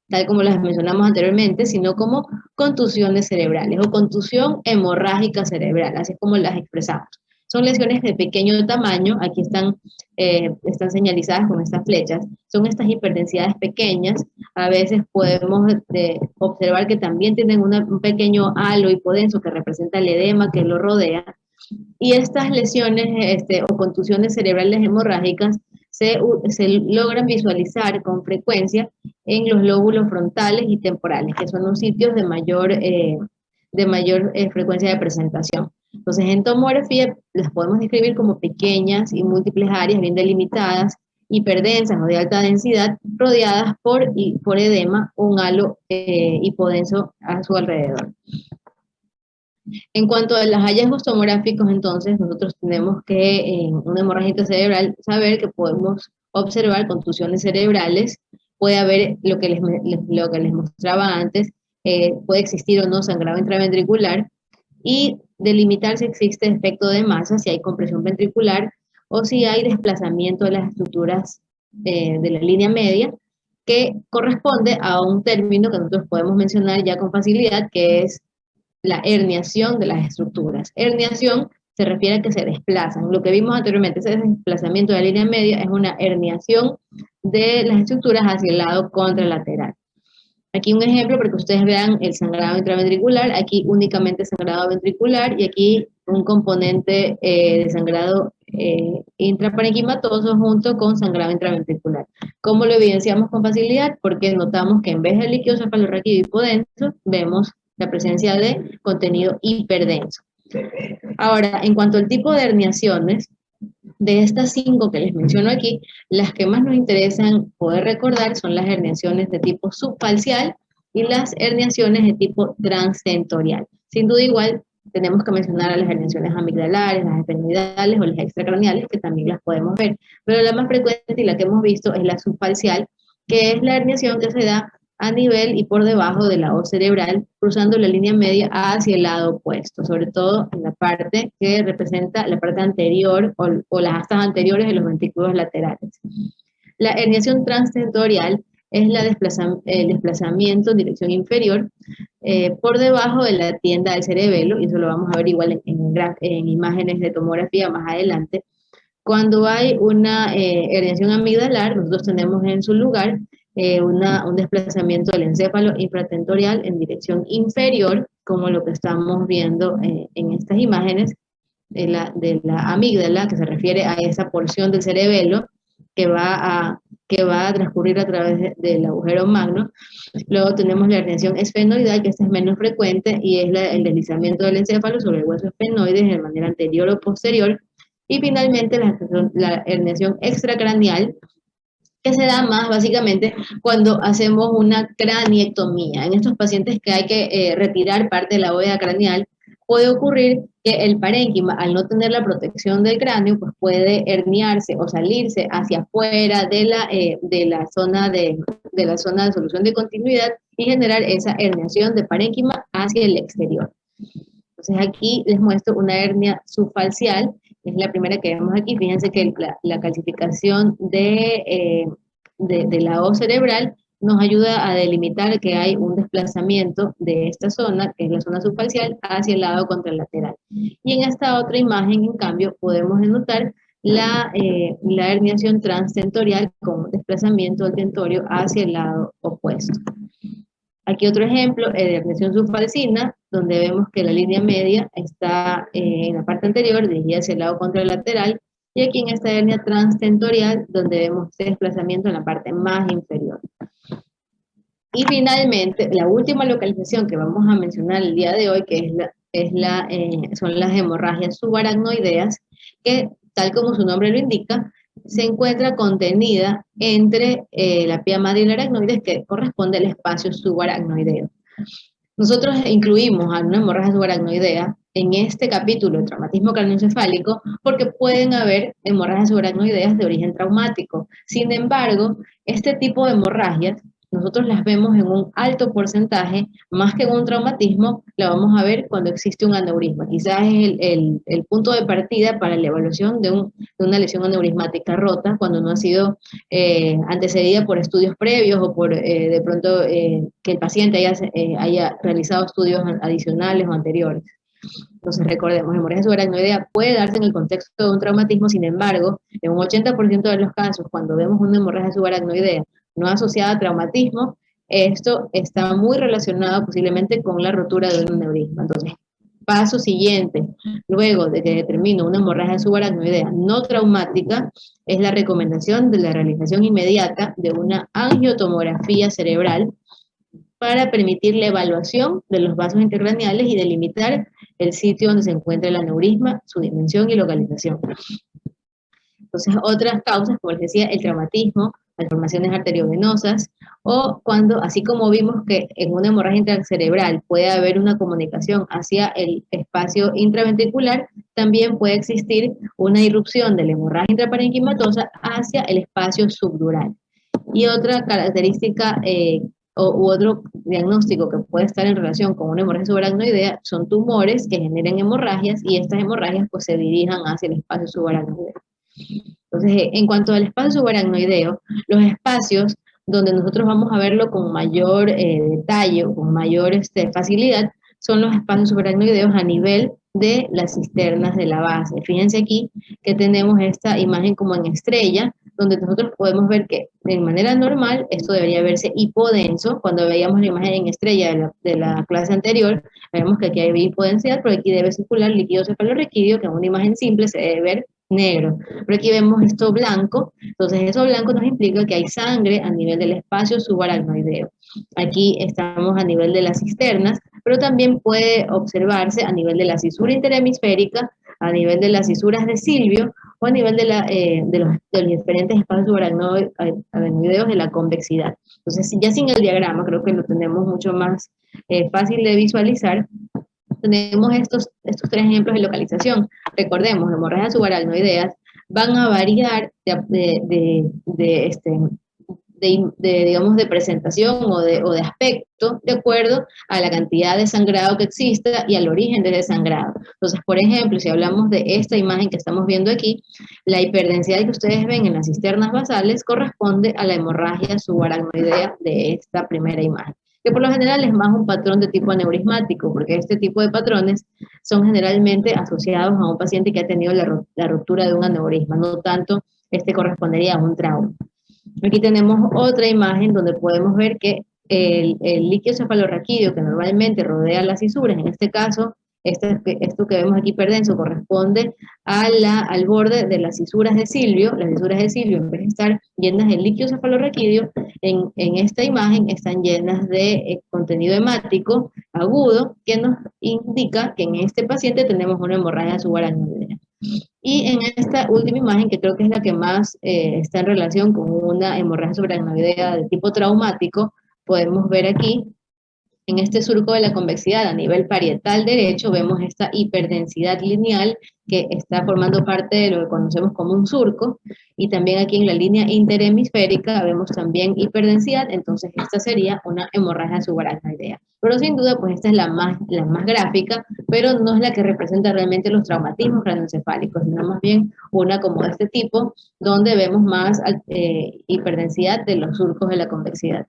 Speaker 1: tal como las mencionamos anteriormente, sino como contusiones cerebrales o contusión hemorrágica cerebral, así es como las expresamos. Son lesiones de pequeño tamaño, aquí están señalizadas con estas flechas, son estas hiperdensidades pequeñas. A veces podemos observar que también tienen un pequeño halo hipodenso que representa el edema que lo rodea, y estas lesiones o contusiones cerebrales hemorrágicas se logran visualizar con frecuencia en los lóbulos frontales y temporales, que son los sitios de mayor frecuencia de presentación. Entonces, en tomografía las podemos describir como pequeñas y múltiples áreas bien delimitadas, hiperdensas o de alta densidad, rodeadas por edema o un halo hipodenso a su alrededor. En cuanto a los hallazgos tomográficos, entonces, nosotros tenemos que en una hemorragia cerebral saber que podemos observar contusiones cerebrales, puede haber lo que les mostraba antes, puede existir o no sangrado intraventricular, y delimitar si existe efecto de masa, si hay compresión ventricular o si hay desplazamiento de las estructuras de la línea media, que corresponde a un término que nosotros podemos mencionar ya con facilidad, que es la herniación de las estructuras. Herniación se refiere a que se desplazan. Lo que vimos anteriormente, ese desplazamiento de la línea media, es una herniación de las estructuras hacia el lado contralateral. Aquí un ejemplo para que ustedes vean el sangrado intraventricular. Aquí únicamente sangrado ventricular, y aquí un componente de sangrado intraparenquimatoso junto con sangrado intraventricular. ¿Cómo lo evidenciamos con facilidad? Porque notamos que en vez de líquido cefalorraquídeo hipodenso, vemos la presencia de contenido hiperdenso. Ahora, en cuanto al tipo de herniaciones, de estas 5 que les menciono aquí, las que más nos interesan poder recordar son las herniaciones de tipo subfalcial y las herniaciones de tipo transtentorial. Sin duda igual, Tenemos que mencionar a las herniaciones amigdalares, las esfenoidales o las extracraneales, que también las podemos ver. Pero la más frecuente y la que hemos visto es la subfacial, que es la herniación que se da a nivel y por debajo de la O cerebral, cruzando la línea media hacia el lado opuesto, sobre todo en la parte que representa la parte anterior o las astas anteriores de los ventrículos laterales. La herniación transtentorial es el desplazamiento en dirección inferior por debajo de la tienda del cerebelo, y eso lo vamos a ver igual en imágenes de tomografía más adelante. Cuando hay una herniación amigdalar, nosotros tenemos en su lugar un desplazamiento del encéfalo infratentorial en dirección inferior, como lo que estamos viendo en estas imágenes de la amígdala, que se refiere a esa porción del cerebelo que va a transcurrir a través del agujero magno. Luego tenemos la herniación esfenoidal, que esta es menos frecuente, y es el deslizamiento del encéfalo sobre el hueso esfenoide de manera anterior o posterior. Y finalmente la herniación extracraneal, que se da más básicamente cuando hacemos una craniectomía. En estos pacientes que hay que retirar parte de la bóveda craneal, puede ocurrir que el parénquima, al no tener la protección del cráneo, pues puede herniarse o salirse hacia afuera de la zona de solución de continuidad y generar esa herniación de parénquima hacia el exterior. Entonces aquí les muestro una hernia subfacial, es la primera que vemos aquí. Fíjense que la calcificación de la O cerebral nos ayuda a delimitar que hay un desplazamiento de esta zona, que es la zona subfacial, hacia el lado contralateral. Y en esta otra imagen, en cambio, podemos denotar la herniación transtentorial con desplazamiento del tentorio hacia el lado opuesto. Aquí otro ejemplo de herniación subfalcina, donde vemos que la línea media está en la parte anterior, dirigida hacia el lado contralateral, y aquí en esta hernia transtentorial, donde vemos este desplazamiento en la parte más inferior. Y finalmente, la última localización que vamos a mencionar el día de hoy, que son las hemorragias subaracnoideas, que tal como su nombre lo indica, se encuentra contenida entre la pía madre y la aracnoides, que corresponde al espacio subaracnoideo. Nosotros incluimos a una hemorragia subaracnoidea en este capítulo de traumatismo craneoencefálico porque pueden haber hemorragias subaracnoideas de origen traumático. Sin embargo, este tipo de hemorragias nosotros las vemos en un alto porcentaje, más que en un traumatismo, la vamos a ver cuando existe un aneurisma. Quizás es el punto de partida para la evaluación de una lesión aneurismática rota, cuando no ha sido antecedida por estudios previos o por de pronto que el paciente haya realizado estudios adicionales o anteriores. Entonces recordemos, hemorragia subaracnoidea puede darse en el contexto de un traumatismo. Sin embargo, en un 80% de los casos, cuando vemos una hemorragia subaracnoidea no asociada a traumatismo, esto está muy relacionado posiblemente con la rotura de un aneurisma. Entonces, paso siguiente, luego de que determino una hemorragia subaracnoidea no traumática, es la recomendación de la realización inmediata de una angiotomografía cerebral para permitir la evaluación de los vasos intercraneales y delimitar el sitio donde se encuentra el aneurisma, su dimensión y localización. Entonces, otras causas, como les decía, el traumatismo, malformaciones arteriovenosas, o cuando, así como vimos que en una hemorragia intracerebral puede haber una comunicación hacia el espacio intraventricular, también puede existir una irrupción de la hemorragia intraparenquimatosa hacia el espacio subdural. Y otra característica u otro diagnóstico que puede estar en relación con una hemorragia subaracnoidea son tumores que generen hemorragias, y estas hemorragias pues se dirijan hacia el espacio subaracnoideo. Entonces, en cuanto al espacio subaracnoideo, los espacios donde nosotros vamos a verlo con mayor detalle o con mayor facilidad son los espacios subaracnoideos a nivel de las cisternas de la base. Fíjense aquí que tenemos esta imagen como en estrella, donde nosotros podemos ver que de manera normal esto debería verse hipodenso. Cuando veíamos la imagen en estrella de la clase anterior, vemos que aquí hay hipodensidad, pero aquí debe circular líquido cefalorraquídeo, que en una imagen simple se debe ver negro. Pero aquí vemos esto blanco, entonces eso blanco nos implica que hay sangre a nivel del espacio subaracnoideo. Aquí estamos a nivel de las cisternas, pero también puede observarse a nivel de la cisura interhemisférica, a nivel de las cisuras de Silvio, o a nivel de los diferentes espacios subaracnoideos de la convexidad. Entonces, ya sin el diagrama, creo que lo tenemos mucho más fácil de visualizar. tenemos estos tres ejemplos de localización. Recordemos, hemorragias subaracnoideas van a variar digamos, de presentación o de aspecto de acuerdo a la cantidad de sangrado que exista y al origen de ese sangrado. Entonces, por ejemplo, si hablamos de esta imagen que estamos viendo aquí, la hiperdensidad que ustedes ven en las cisternas basales corresponde a la hemorragia subaracnoidea de esta primera imagen, que por lo general es más un patrón de tipo aneurismático, porque este tipo de patrones son generalmente asociados a un paciente que ha tenido la ruptura de un aneurisma, no tanto correspondería a un trauma. Aquí tenemos otra imagen donde podemos ver que el líquido cefalorraquídeo que normalmente rodea las cisuras, en este caso, esto que vemos aquí hiperdenso corresponde al borde de las cisuras de Silvio. Las cisuras de Silvio, en vez de estar llenas de líquido cefalorraquídeo, en esta imagen están llenas de contenido hemático agudo, que nos indica que en este paciente tenemos una hemorragia subaracnoidea. Y en esta última imagen, que creo que es la que más está en relación con una hemorragia subaracnoidea de tipo traumático, podemos ver aquí, en este surco de la convexidad a nivel parietal derecho, vemos esta hiperdensidad lineal que está formando parte de lo que conocemos como un surco, y también aquí en la línea interhemisférica vemos también hiperdensidad, entonces esta sería una hemorragia subaracnoidea. Pero sin duda, pues esta es la más gráfica, pero no es la que representa realmente los traumatismos craneoencefálicos, sino más bien una como de este tipo, donde vemos más hiperdensidad de los surcos de la convexidad.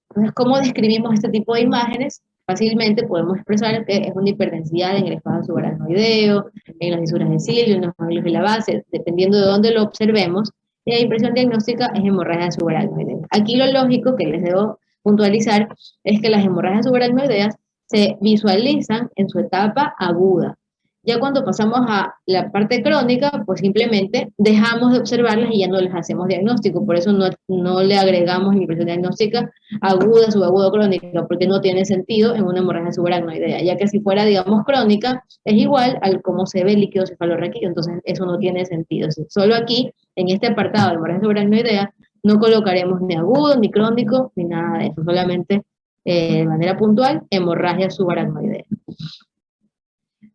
Speaker 1: Entonces, ¿cómo describimos este tipo de imágenes? Fácilmente podemos expresar que es una hiperdensidad en el espacio subaracnoideo, en las cisuras de Silvio, en los ángulos de la base, dependiendo de dónde lo observemos, y la impresión diagnóstica es hemorragia subaracnoidea. Aquí lo lógico que les debo puntualizar es que las hemorragias subaracnoideas se visualizan en su etapa aguda. Ya cuando pasamos a la parte crónica, pues simplemente dejamos de observarlas y ya no les hacemos diagnóstico. Por eso no le agregamos ni impresión diagnóstica aguda, subaguda o crónica, porque no tiene sentido en una hemorragia subaracnoidea, ya que si fuera, digamos, crónica, es igual al cómo se ve el líquido cefalorraquídeo, entonces eso no tiene sentido. Solo aquí, en este apartado de hemorragia subaracnoidea, no colocaremos ni agudo, ni crónico, ni nada de eso, solamente de manera puntual, hemorragia subaracnoidea.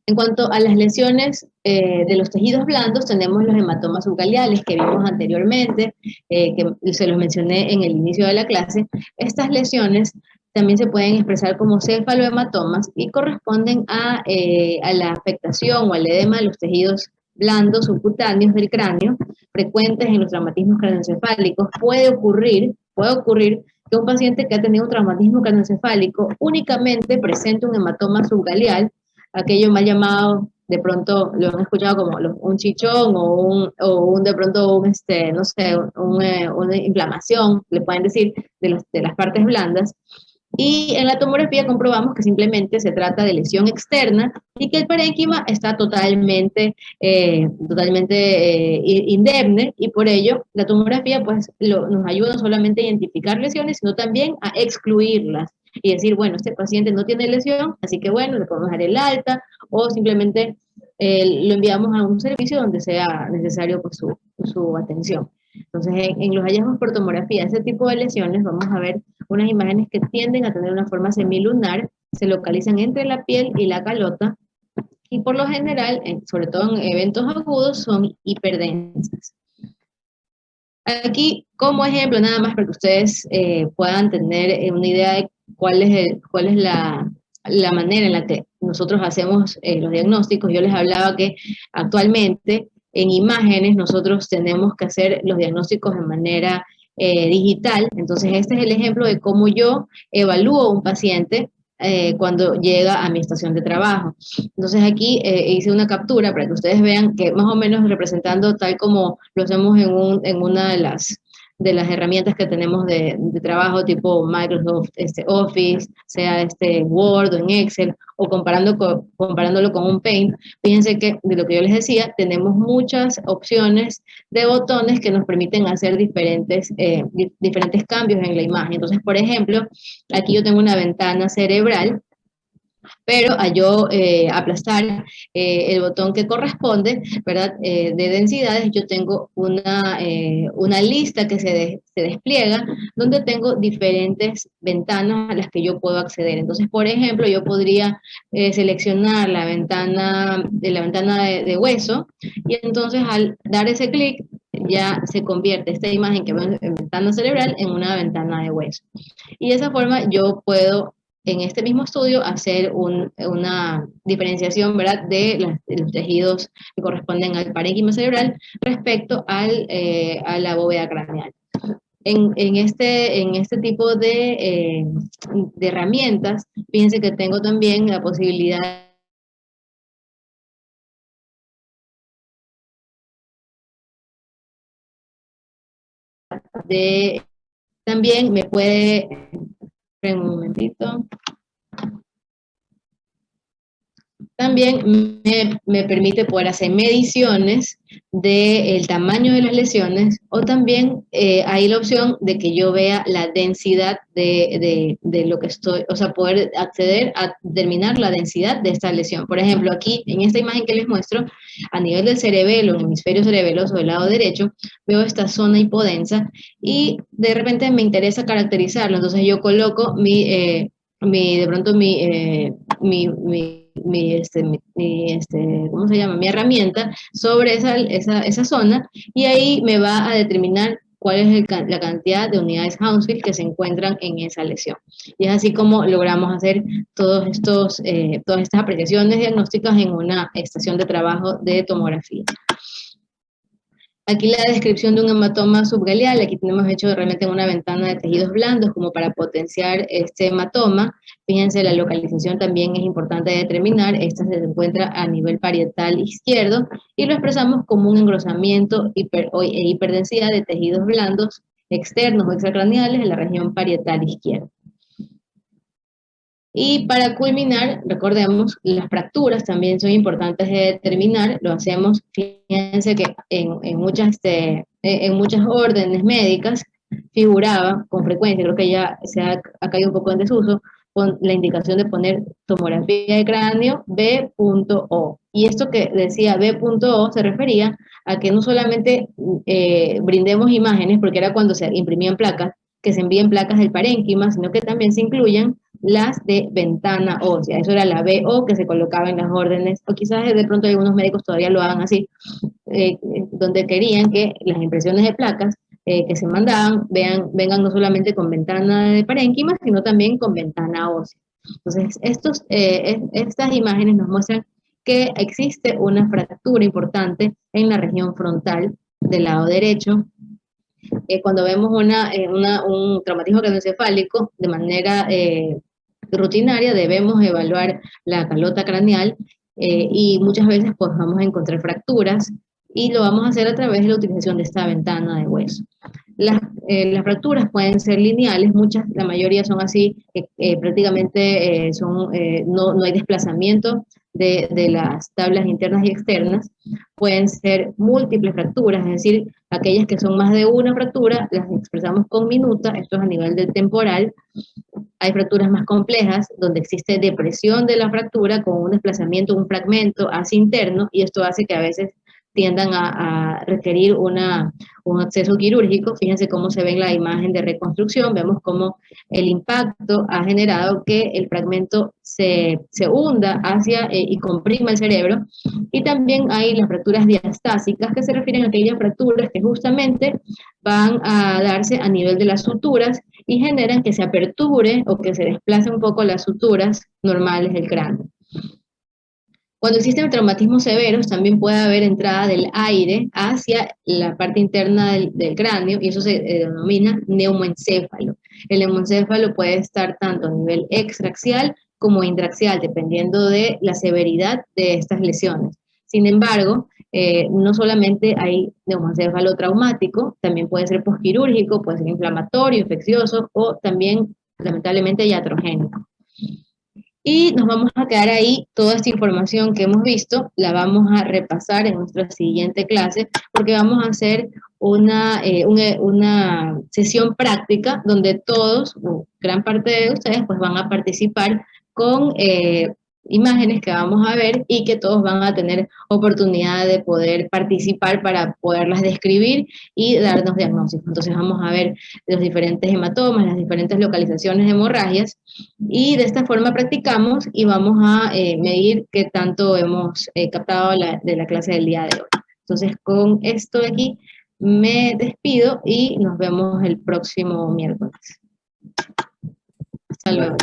Speaker 1: En cuanto a las lesiones de los tejidos blandos, tenemos los hematomas subgaleales que vimos anteriormente, que se los mencioné en el inicio de la clase. Estas lesiones también se pueden expresar como cefalohematomas y corresponden a la afectación o al edema de los tejidos blandos subcutáneos del cráneo, frecuentes en los traumatismos craneoencefálicos. Puede ocurrir que un paciente que ha tenido un traumatismo craneoencefálico únicamente presente un hematoma subgaleal, aquello mal llamado, de pronto lo han escuchado como un chichón o de pronto no sé, una inflamación, le pueden decir, de las partes blandas. Y en la tomografía comprobamos que simplemente se trata de lesión externa y que el parénquima está totalmente indemne, y por ello la tomografía pues nos ayuda no solamente a identificar lesiones, sino también a excluirlas y decir, bueno, este paciente no tiene lesión, así que bueno, le podemos dar el alta o simplemente lo enviamos a un servicio donde sea necesario pues, su atención. Entonces, en los hallazgos por tomografía, ese tipo de lesiones, vamos a ver unas imágenes que tienden a tener una forma semilunar, se localizan entre la piel y la calota, y por lo general, sobre todo en eventos agudos, son hiperdensas. Aquí, como ejemplo, nada más para que ustedes puedan tener una idea de cuál es la manera en la que nosotros hacemos los diagnósticos. Yo les hablaba que actualmente en imágenes nosotros tenemos que hacer los diagnósticos de manera digital. Entonces este es el ejemplo de cómo yo evalúo a un paciente cuando llega a mi estación de trabajo. Entonces aquí hice una captura para que ustedes vean que más o menos representando tal como lo hacemos en una de las herramientas que tenemos de trabajo tipo Microsoft Office, sea Word o en Excel, o comparándolo con un Paint. Fíjense que, de lo que yo les decía, tenemos muchas opciones de botones que nos permiten hacer diferentes cambios en la imagen. Entonces, por ejemplo, aquí yo tengo una ventana cerebral. Pero a yo aplastar el botón que corresponde, ¿verdad? De densidades, yo tengo una lista que se despliega donde tengo diferentes ventanas a las que yo puedo acceder. Entonces, por ejemplo, yo podría seleccionar la ventana de hueso y entonces al dar ese clic ya se convierte esta imagen que veo en ventana cerebral en una ventana de hueso. Y de esa forma yo puedo en este mismo estudio hacer una diferenciación, ¿verdad?, de los tejidos que corresponden al parénquima cerebral respecto a la bóveda craneal. En este tipo de herramientas, fíjense que tengo también la posibilidad de, también me puede, un momentito, también me permite poder hacer mediciones del tamaño de las lesiones o también hay la opción de que yo vea la densidad de lo que estoy, o sea, poder acceder a determinar la densidad de esta lesión. Por ejemplo, aquí en esta imagen que les muestro, a nivel del cerebelo, en el hemisferio cerebeloso del lado derecho, veo esta zona hipodensa y de repente me interesa caracterizarlo. Entonces yo coloco de pronto ¿cómo se llama? Mi herramienta sobre esa zona y ahí me va a determinar cuál es la cantidad de unidades Hounsfield que se encuentran en esa lesión. Y es así como logramos hacer todas estas apreciaciones diagnósticas en una estación de trabajo de tomografía. Aquí la descripción de un hematoma subgaleal, aquí tenemos hecho realmente una ventana de tejidos blandos como para potenciar este hematoma. Fíjense, la localización también es importante de determinar, esta se encuentra a nivel parietal izquierdo y lo expresamos como un engrosamiento e hiperdensidad de tejidos blandos externos o extracraneales en la región parietal izquierda. Y para culminar, recordemos, las fracturas también son importantes de determinar, lo hacemos, fíjense que en muchas órdenes médicas figuraba con frecuencia, creo que ya ha caído un poco en desuso, con la indicación de poner tomografía de cráneo B.O. Y esto que decía B.O. se refería a que no solamente brindemos imágenes, porque era cuando se imprimían placas, que se envíen placas del parénquima, sino que también se incluyan las de ventana ósea. Eso era la BO que se colocaba en las órdenes, o quizás de pronto algunos médicos todavía lo hagan así, donde querían que las impresiones de placas que se mandaban vengan no solamente con ventana de parénquima, sino también con ventana ósea. Entonces, estas imágenes nos muestran que existe una fractura importante en la región frontal del lado derecho. Cuando vemos un traumatismo craneoencefálico de manera rutinaria, debemos evaluar la calota craneal y muchas veces pues vamos a encontrar fracturas y lo vamos a hacer a través de la utilización de esta ventana de hueso. Las fracturas pueden ser lineales, la mayoría son así, prácticamente no hay desplazamiento de las tablas internas y externas. Pueden ser múltiples fracturas, es decir, aquellas que son más de una fractura, las expresamos con minuta, esto es a nivel del temporal. Hay fracturas más complejas, donde existe depresión de la fractura con un desplazamiento, un fragmento hacia interno, y esto hace que a veces tiendan a requerir un acceso quirúrgico. Fíjense cómo se ve en la imagen de reconstrucción, vemos cómo el impacto ha generado que el fragmento se hunda hacia y comprima el cerebro, y también hay las fracturas diastásicas, que se refieren a aquellas fracturas que justamente van a darse a nivel de las suturas y generan que se aperture o que se desplace un poco las suturas normales del cráneo. Cuando existen traumatismos severos, también puede haber entrada del aire hacia la parte interna del cráneo, y eso se denomina neumoencéfalo. El neumoencéfalo puede estar tanto a nivel extraaxial como intraaxial, dependiendo de la severidad de estas lesiones. Sin embargo, no solamente hay neumoencéfalo traumático, también puede ser posquirúrgico, puede ser inflamatorio, infeccioso o también, lamentablemente, iatrogénico. Y nos vamos a quedar ahí, toda esta información que hemos visto, la vamos a repasar en nuestra siguiente clase, porque vamos a hacer una sesión práctica donde todos, o gran parte de ustedes, pues van a participar con imágenes que vamos a ver y que todos van a tener oportunidad de poder participar para poderlas describir y darnos diagnósticos. Entonces vamos a ver los diferentes hematomas, las diferentes localizaciones de hemorragias y de esta forma practicamos y vamos a medir qué tanto hemos captado de la clase del día de hoy. Entonces con esto de aquí me despido y nos vemos el próximo miércoles. Hasta luego.